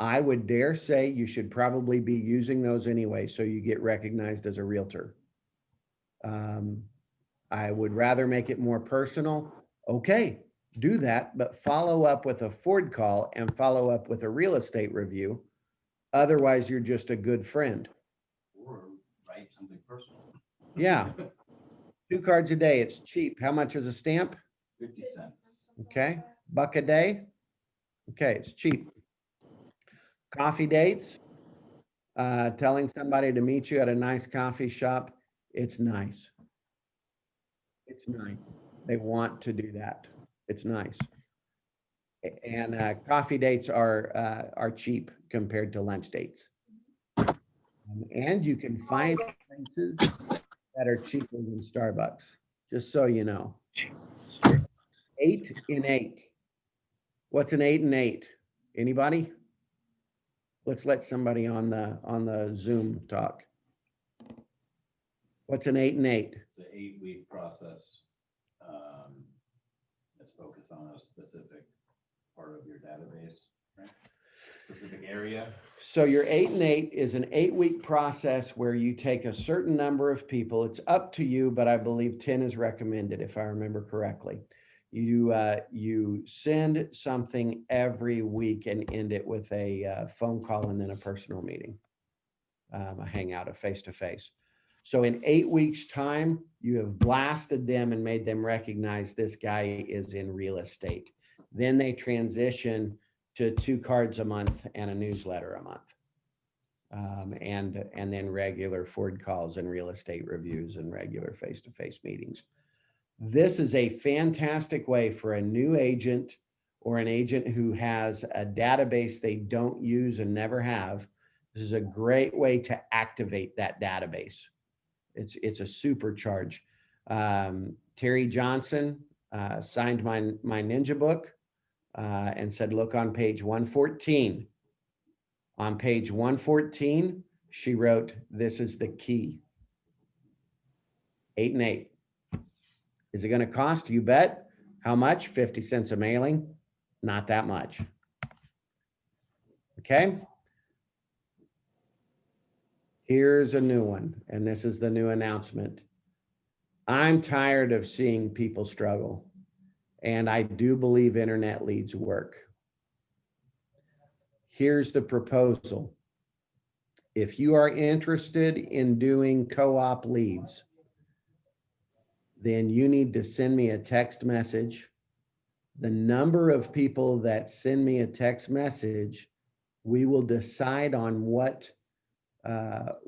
I would dare say you should probably be using those anyway, so you get recognized as a realtor. I would rather make it more personal. Okay, do that, but follow up with a Ford call and follow up with a real estate review. Otherwise, you're just a good friend. Or write something personal. Yeah. 2 cards a day. It's cheap. How much is a stamp? 50 cents. Okay. $1 a day. Okay. It's cheap. Coffee dates. Telling somebody to meet you at a nice coffee shop. It's nice. It's nice. They want to do that. It's nice. And coffee dates are cheap compared to lunch dates. And you can find places that are cheaper than Starbucks, just so you know. 8 in 8. What's an 8 in 8? Anybody? Let's let somebody on the Zoom talk. What's an 8 in 8? It's an 8-week process. Let's focus on a specific part of your database, right? Specific area. So your 8 in 8 is an 8-week process where you take a certain number of people. It's up to you, but I believe 10 is recommended, if I remember correctly. You send something every week and end it with a phone call and then a personal meeting, a hangout, a face-to-face. So in 8 weeks' time, you have blasted them and made them recognize this guy is in real estate. Then they transition to 2 cards a month and a newsletter a month. And then regular Ford calls and real estate reviews and regular face-to-face meetings. This is a fantastic way for a new agent or an agent who has a database they don't use and never have. This is a great way to activate that database. It's a supercharge. Terry Johnson signed my Ninja book and said, look on page 114. On page 114, she wrote, this is the key. 8 and 8. Is it going to cost? You bet. How much? 50 cents a mailing? Not that much. Okay. Here's a new one, and this is the new announcement. I'm tired of seeing people struggle, and I do believe internet leads work. Here's the proposal. If you are interested in doing co-op leads, then you need to send me a text message. The number of people that send me a text message, we will decide on what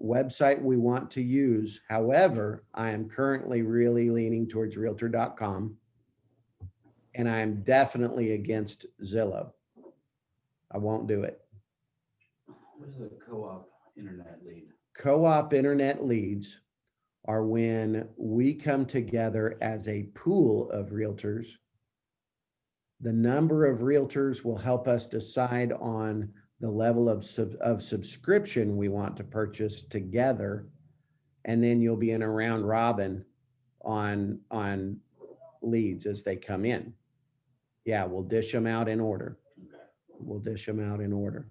website we want to use. However, I am currently really leaning towards realtor.com, and I am definitely against Zillow. I won't do it. What is a co-op internet lead? Co-op internet leads are when we come together as a pool of realtors. The number of realtors will help us decide on the level of subscription we want to purchase together. And then you'll be in a round robin on leads as they come in. Yeah, we'll dish them out in order. We'll dish them out in order.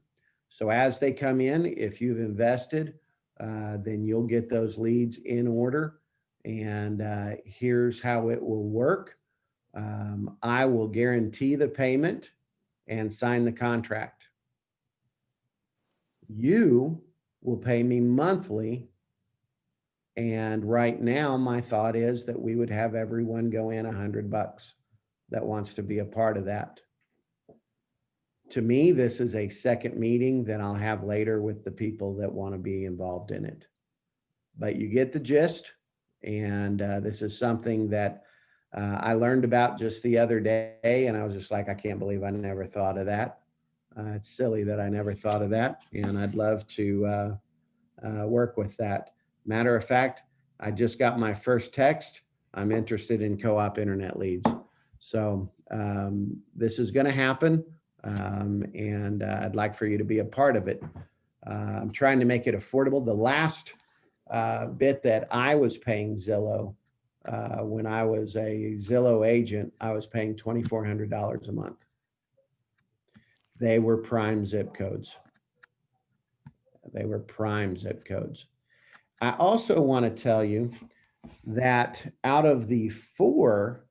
So as they come in, if you've invested, then you'll get those leads in order. And here's how it will work. I will guarantee the payment and sign the contract. You will pay me monthly. And right now, my thought is that we would have everyone go in $100 that wants to be a part of that. To me, this is a second meeting that I'll have later with the people that want to be involved in it. But you get the gist. And this is something that I learned about just the other day. And I was just like, I can't believe I never thought of that. It's silly that I never thought of that. And I'd love to work with that. Matter of fact, I just got my first text. I'm interested in co-op internet leads. So this is going to happen. And I'd like for you to be a part of it. I'm trying to make it affordable. The last bit that I was paying Zillow, when I was a Zillow agent, I was paying $2,400 a month. They were prime zip codes. They were prime zip codes. I also want to tell you that out of the 4,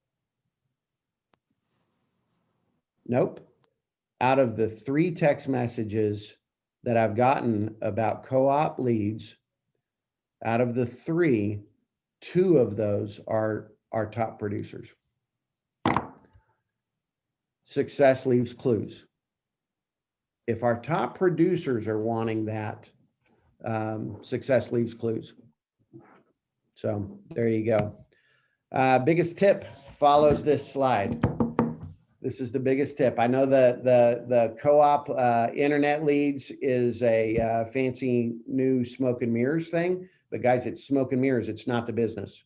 out of the 3 text messages that I've gotten about co-op leads, out of the 3, 2 of those are our top producers. Success leaves clues. If our top producers are wanting that, success leaves clues. So there you go. Biggest tip follows this slide. This is the biggest tip. I know the co-op internet leads is a fancy new smoke and mirrors thing, but guys, it's smoke and mirrors. It's not the business.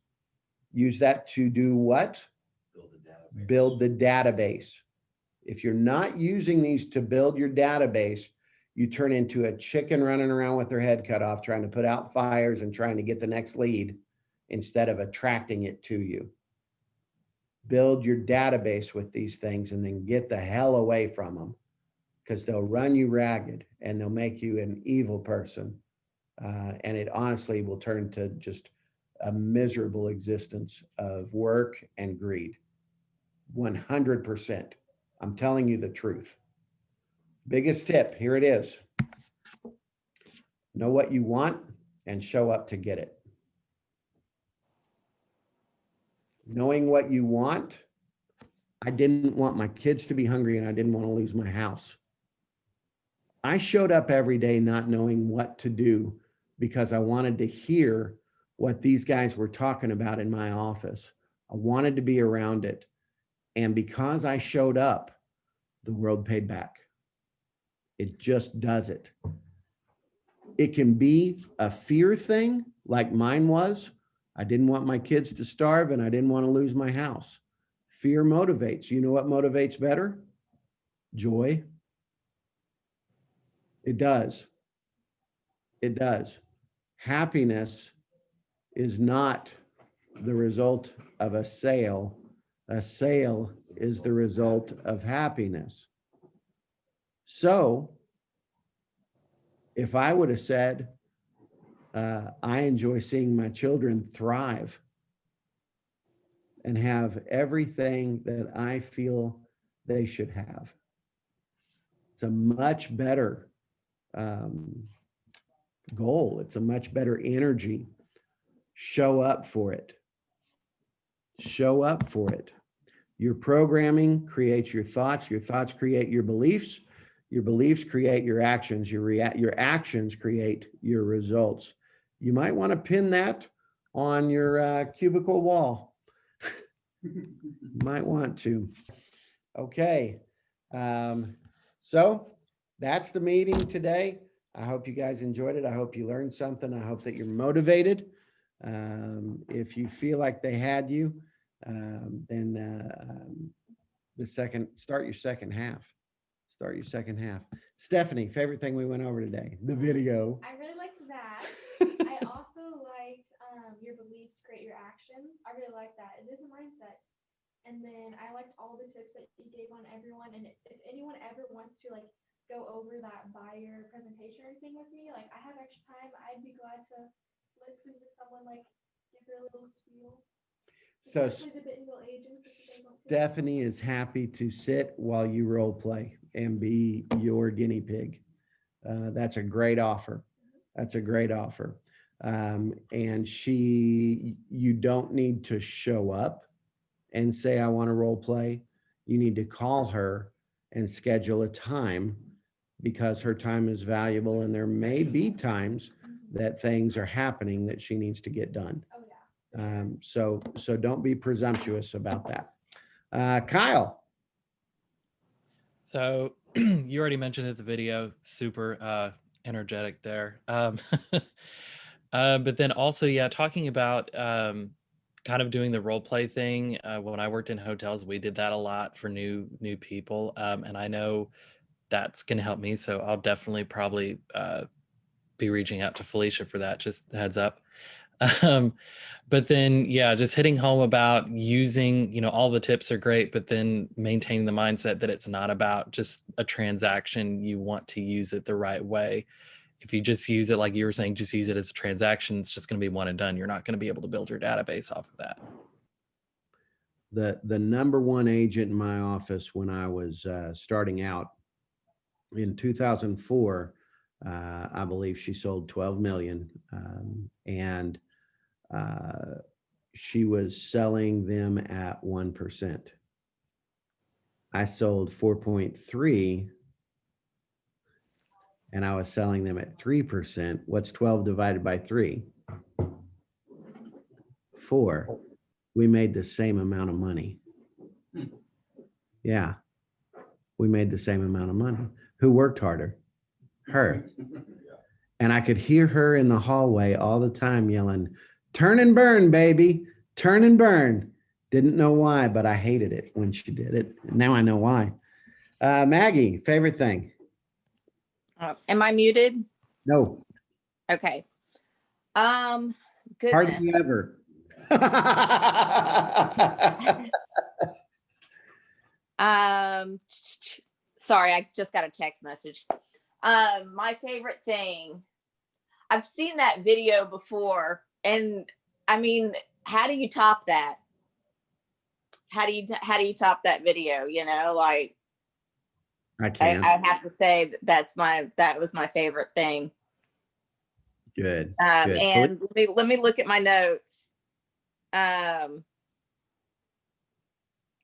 Use that to do what? Build a database. Build the database. If you're not using these to build your database, you turn into a chicken running around with their head cut off, trying to put out fires and trying to get the next lead instead of attracting it to you. Build your database with these things and then get the hell away from them, because they'll run you ragged and they'll make you an evil person. And it honestly will turn to just a miserable existence of work and greed. 100%. I'm telling you the truth. Biggest tip, here it is. Know what you want and show up to get it. knowing what you want. I didn't want my kids to be hungry and I didn't want to lose my house. I showed up every day not knowing what to do because I wanted to hear what these guys were talking about in my office. I wanted to be around it. And because I showed up, the world paid back. It just does it. It can be a fear thing like mine was. I didn't want my kids to starve and I didn't want to lose my house. Fear motivates. You know what motivates better? Joy. It does. It does. Happiness is not the result of a sale. A sale is the result of happiness. So if I would have said, I enjoy seeing my children thrive and have everything that I feel they should have, it's a much better goal. It's a much better energy. Show up for it. Show up for it. Your programming creates your thoughts create your beliefs create your actions, your actions create your results. You might want to pin that on your cubicle wall. Might want to. Okay. So that's the meeting today. I hope you guys enjoyed it. I hope you learned something. I hope that you're motivated. If you feel like they had you, then start your second half. Start your second half. Stephanie, favorite thing we went over today? The video. I really liked that. I also liked your beliefs create your actions. I really like that. It is a mindset. And then I liked all the tips that you gave on everyone. And if anyone ever wants to like go over that buyer presentation or anything with me, like I have extra time, I'd be glad to listen to someone like give their little spiel. So Especially the Bentonville agents, if they want to. Stephanie is happy to sit while you role play and be your guinea pig. That's a great offer. That's a great offer. And you don't need to show up and say, I want to role play. You need to call her and schedule a time because her time is valuable. And there may be times that things are happening that she needs to get done. Oh yeah. So don't be presumptuous about that. Kyle. So you already mentioned it, the video, super energetic there. But then also, yeah, talking about kind of doing the role play thing. When I worked in hotels, we did that a lot for new people. And I know that's going to help me. So I'll definitely probably be reaching out to Felicia for that, just heads up. But then, yeah, just hitting home about using, all the tips are great, but then maintaining the mindset that it's not about just a transaction. You want to use it the right way. If you just use it, like you were saying, just use it as a transaction, it's just going to be one and done. You're not going to be able to build your database off of that. The number one agent in my office when I was starting out in 2004, I believe she sold 12 million. And she was selling them at 1%. I sold 4.3 and I was selling them at 3%. What's 12 divided by 3? 4. We made the same amount of money. Yeah, we made the same amount of money. Who worked harder? Her. And I could hear her in the hallway all the time yelling, turn and burn, baby, turn and burn. Didn't know why, but I hated it when she did it. Now I know why. Maggie, favorite thing? Am I muted? No, Okay. hardly Goodness. ever. Sorry, I just got a text message. My favorite thing, I've seen that video before, and I mean, how do you top that? How do you top that video? Like I can't. I have to say that was my favorite thing. Good. And let me look at my notes.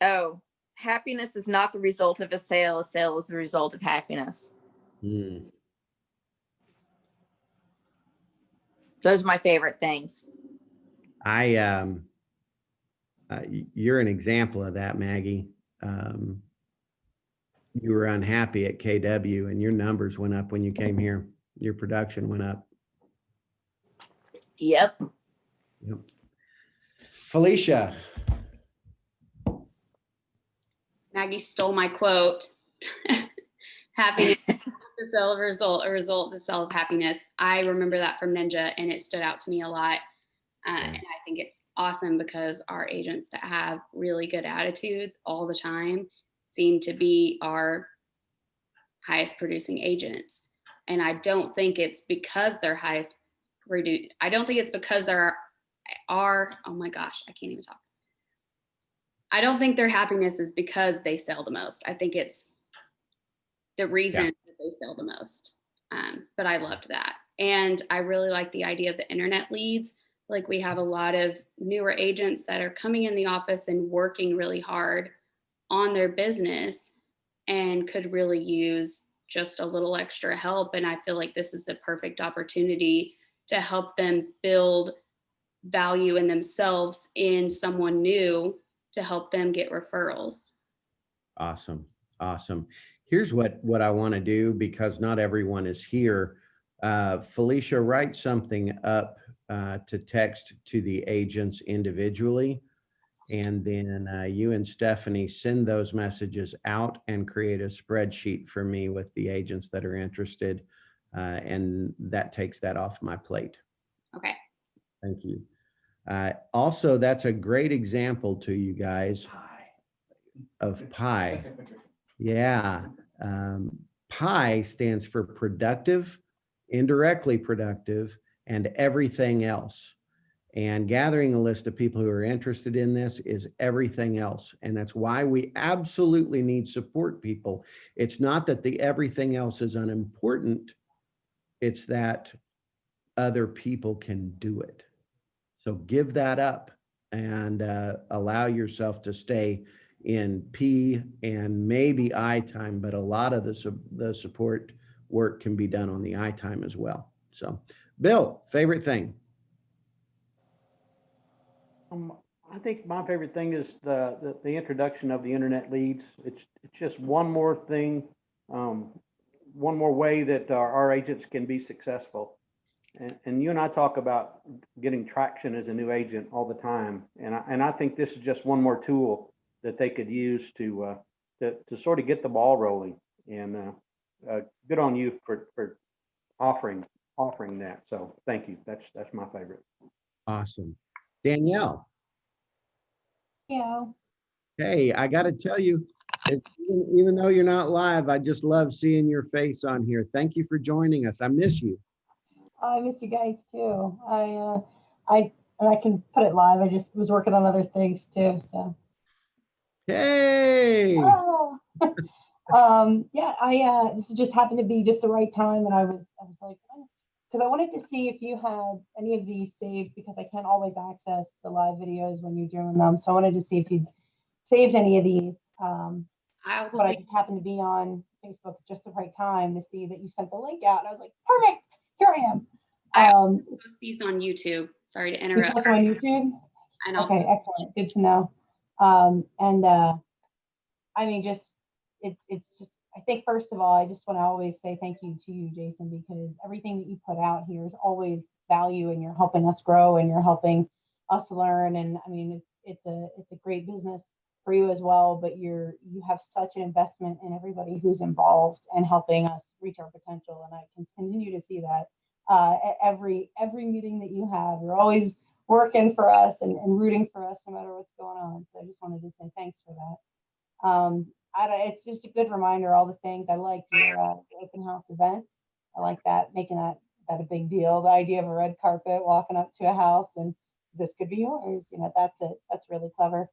Oh, happiness is not the result of a sale. A sale is the result of happiness. Hmm. Those are my favorite things. You're an example of that, Maggie. You were unhappy at KW and your numbers went up when you came here. Your production went up. Yep. Yep. Felicia, Maggie stole my quote. Happiness to sell a result to sell of happiness. I remember that from Ninja and it stood out to me a lot. And I think it's awesome because our agents that have really good attitudes all the time seem to be our highest producing agents. And I don't think it's because they're highest produced. I don't think it's because they're oh my gosh, I can't even talk. I don't think their happiness is because they sell the most. I think it's the reason that they sell the most. But I loved that. And I really like the idea of the internet leads. Like we have a lot of newer agents that are coming in the office and working really hard on their business and could really use just a little extra help. And I feel like this is the perfect opportunity to help them build value in themselves in someone new to help them get referrals. awesome. Awesome. Here's what I want to do because not everyone is here. Felicia, write something up to text to the agents individually. And then you and Stephanie send those messages out and create a spreadsheet for me with the agents that are interested. And that takes that off my plate. Okay. Thank you. Also, that's a great example to you guys of PIE. Yeah. PIE stands for productive, indirectly productive, and everything else. And gathering a list of people who are interested in this is everything else. And that's why we absolutely need support people. It's not that the everything else is unimportant. It's that other people can do it. So give that up and allow yourself to stay in P and maybe I time, but a lot of the support work can be done on the I time as well. So Bill, favorite thing? I think my favorite thing is the introduction of the internet leads. It's just one more thing, one more way that our agents can be successful. And you and I talk about getting traction as a new agent all the time. And I think this is just one more tool that they could use to sort of get the ball rolling. And good on you for offering that. So thank you. That's my favorite. Awesome. Danielle. Yeah. Hey, I got to tell you, even though you're not live, I just love seeing your face on here. Thank you for joining us. I miss you. I miss you guys too. And I can put it live. I just was working on other things too. So. Hey. Oh. Yeah, this just happened to be just the right time, and I was like, because I wanted to see if you had any of these saved because I can't always access the live videos when you're doing them. So I wanted to see if you'd saved any of these. But I just happened to be on Facebook at just the right time to see that you sent the link out, and I was like, perfect, here I am. I post these on YouTube. Sorry to interrupt. Also on YouTube. And Okay, excellent, good to know. I mean, it's just, I think first of all, I just want to always say thank you to you, Jason, because everything that you put out here is always value, and you're helping us grow and you're helping us learn. And I mean, it's a great business for you as well, but you have such an investment in everybody who's involved and helping us reach our potential. And I can continue to see that at every meeting that you have. You're always working for us and rooting for us no matter what's going on. So I just wanted to say thanks for that. It's just a good reminder, all the things. I like your open house events. I like that, making that a big deal. The idea of a red carpet walking up to a house and this could be yours. That's it. That's really clever.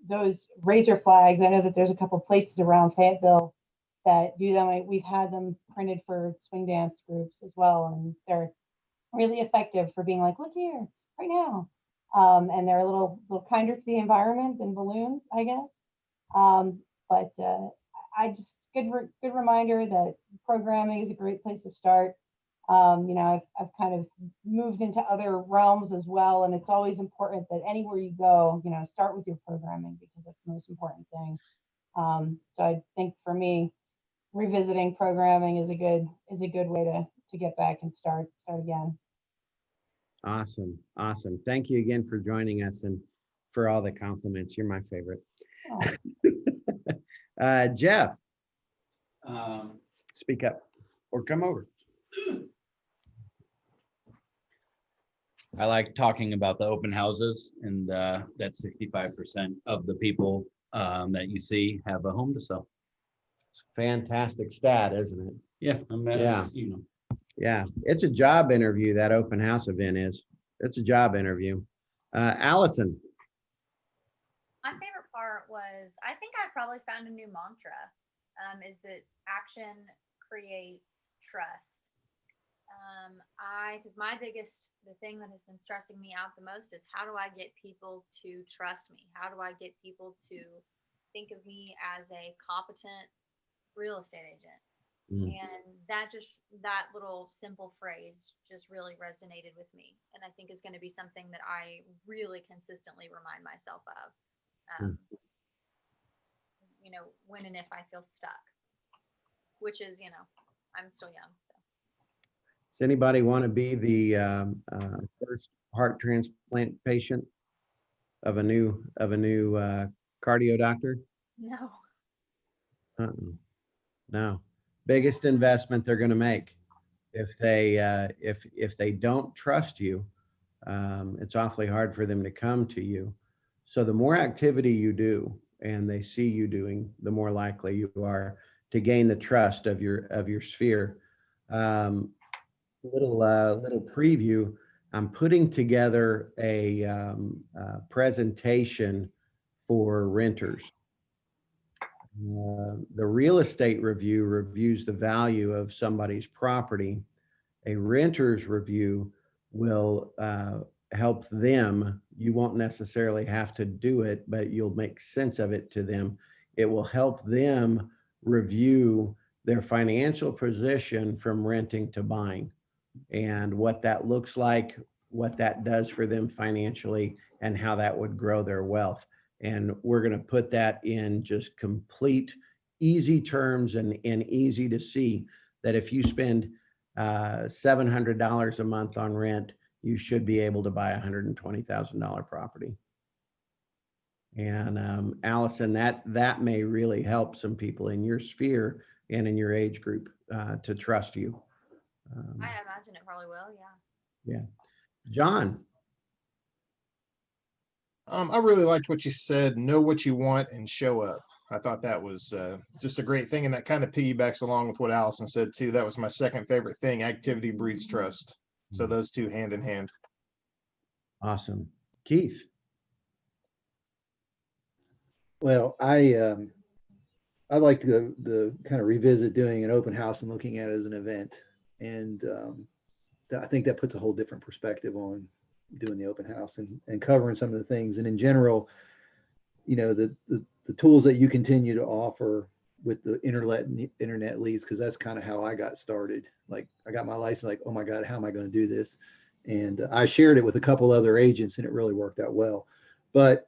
Those razor flags, I know that there's a couple places around Fayetteville that do them. We've had them printed for swing dance groups as well, and they're really effective for being like, look here, right now. And they're a little kinder to the environment than balloons, I guess. But I just, good reminder that programming is a great place to start. You know, I've kind of moved into other realms as well, and it's always important that anywhere you go, you know, start with your programming because that's the most important thing. So I think for me, revisiting programming is a good way to get back and start again. Awesome. Awesome. Thank you again for joining us and for all the compliments. You're my favorite. Oh. Jeff, Um, speak up or come over. I like talking about the open houses, and that 65% of the people that you see have a home to sell. It's a fantastic stat, isn't it? Yeah. Yeah. You know, Yeah, it's a job interview, that open house event is. It's a job interview. Allison, My favorite part was, I think I probably found a new mantra, is that action creates trust. Because the thing that has been stressing me out the most is how do I get people to trust me? How do I get people to think of me as a competent real estate agent? And that little simple phrase just really resonated with me. And I think is going to be something that I really consistently remind myself of, you know, when and if I feel stuck, which is, you know, I'm still young. So. does anybody want to be the first heart transplant patient of a new cardio doctor? No. No. Biggest investment they're going to make. If they don't trust you, it's awfully hard for them to come to you. So the more activity you do and they see you doing, the more likely you are to gain the trust of your sphere. Little preview. I'm putting together a presentation for renters. The real estate review reviews the value of somebody's property. A renter's review will help them. You won't necessarily have to do it, but you'll make sense of it to them. It will help them review their financial position from renting to buying and what that looks like, what that does for them financially, and how that would grow their wealth. And we're going to put that in just complete, easy terms and easy to see that if you spend $700 a month on rent, you should be able to buy a $120,000 property. And Allison, that may really help some people in your sphere and in your age group to trust you. I imagine it probably will. Yeah. Yeah. John. I really liked what you said, know what you want and show up. I thought that was just a great thing. And that kind of piggybacks along with what Allison said too. That was my second favorite thing. Activity breeds trust. So those two hand in hand. Awesome. Keith. Well, I like the kind of revisit doing an open house and looking at it as an event. And I think that puts a whole different perspective on doing the open house and covering some of the things. And in general, you know, the tools that you continue to offer with the internet leads, because that's kind of how I got started. Like I got my license, like, oh my God, how am I going to do this? And I shared it with a couple other agents and it really worked out well. But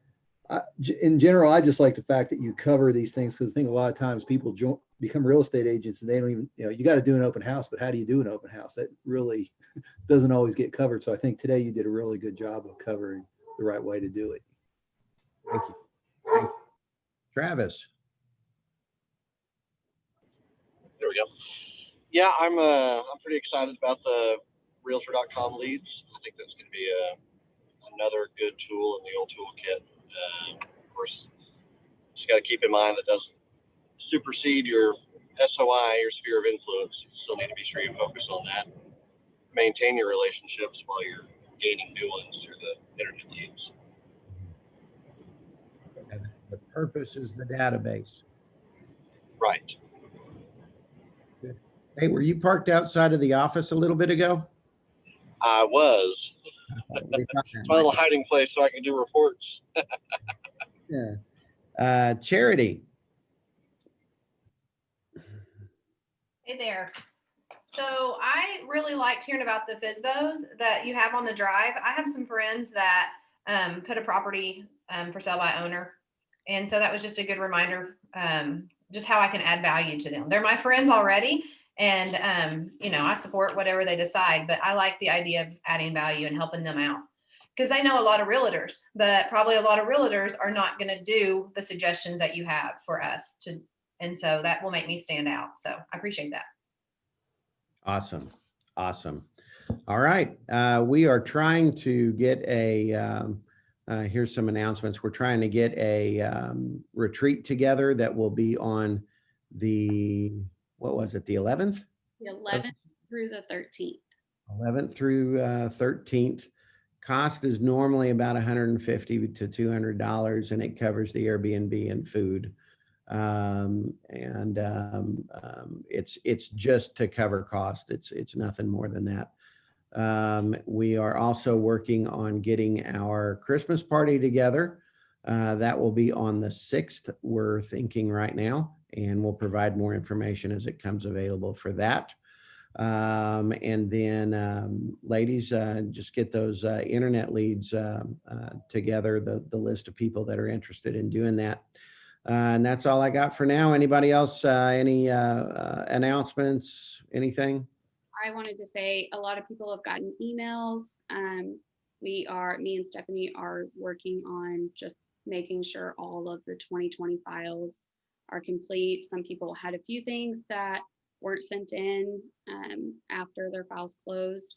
in general, I just like the fact that you cover these things, because I think a lot of times people become real estate agents and they don't even, you know, you got to do an open house, but how do you do an open house? That really doesn't always get covered. So I think today you did a really good job of covering the right way to do it. Thank you. Thank you. Travis. There we go. Yeah, I'm pretty excited about the Realtor.com leads. I think that's going to be another good tool in the old toolkit. Of course, just got to keep in mind that doesn't supersede your SOI, your sphere of influence. You still need to be sure you focus on that. Maintain your relationships while you're gaining new ones through the internet leads. And the purpose is the database. Right. Good. Hey, were you parked outside of the office a little bit ago? I was. We thought that It's my little might- hiding place so I can do reports. Yeah. Charity. Hey there. So I really liked hearing about the FISBOs that you have on the drive. I have some friends that put a property for sale by owner. And so that was just a good reminder, just how I can add value to them. They're my friends already. And, you know, I support whatever they decide, but I like the idea of adding value and helping them out. Because I know a lot of realtors, but probably a lot of realtors are not going to do the suggestions that you have for us to. And so that will make me stand out. So I appreciate that. Awesome. Awesome. All right. We are trying to get here's some announcements. We're trying to get a retreat together that will be on the, what was it, the 11th? The 11th through the 13th. 11th through 13th. Cost is normally about $150 to $200, and it covers the Airbnb and food. It's just to cover cost. It's nothing more than that. We are also working on getting our Christmas party together. That will be on the 6th, we're thinking right now, and we'll provide more information as it comes available for that. And then, ladies, just get those internet leads together, the list of people that are interested in doing that. And that's all I got for now. Anybody else, any announcements, anything? I wanted to say a lot of people have gotten emails. Me and Stephanie are working on just making sure all of the 2020 files are complete. Some people had a few things that weren't sent in after their files closed.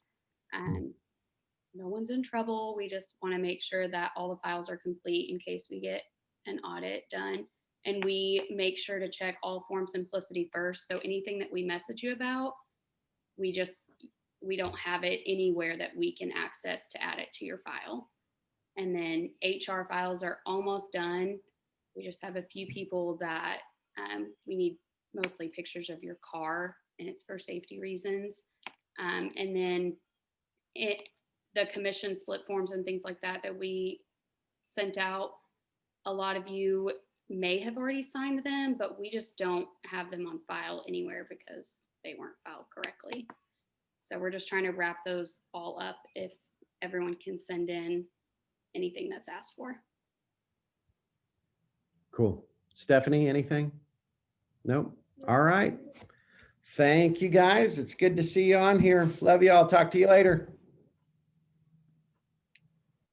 No one's in trouble. We just want to make sure that all the files are complete in case we get an audit done. And we make sure to check all form simplicity first. So anything that we message you about, we don't have it anywhere that we can access to add it to your file. And then HR files are almost done. We just have a few people that we need mostly pictures of your car, and it's for safety reasons. And then the commission split forms and things like that we sent out, a lot of you may have already signed them, but we just don't have them on file anywhere because they weren't filed correctly. So we're just trying to wrap those all up if everyone can send in anything that's asked for. Cool. Stephanie, anything? Nope. All right. Thank you, guys. It's good to see you on here. Love you all. Talk to you later.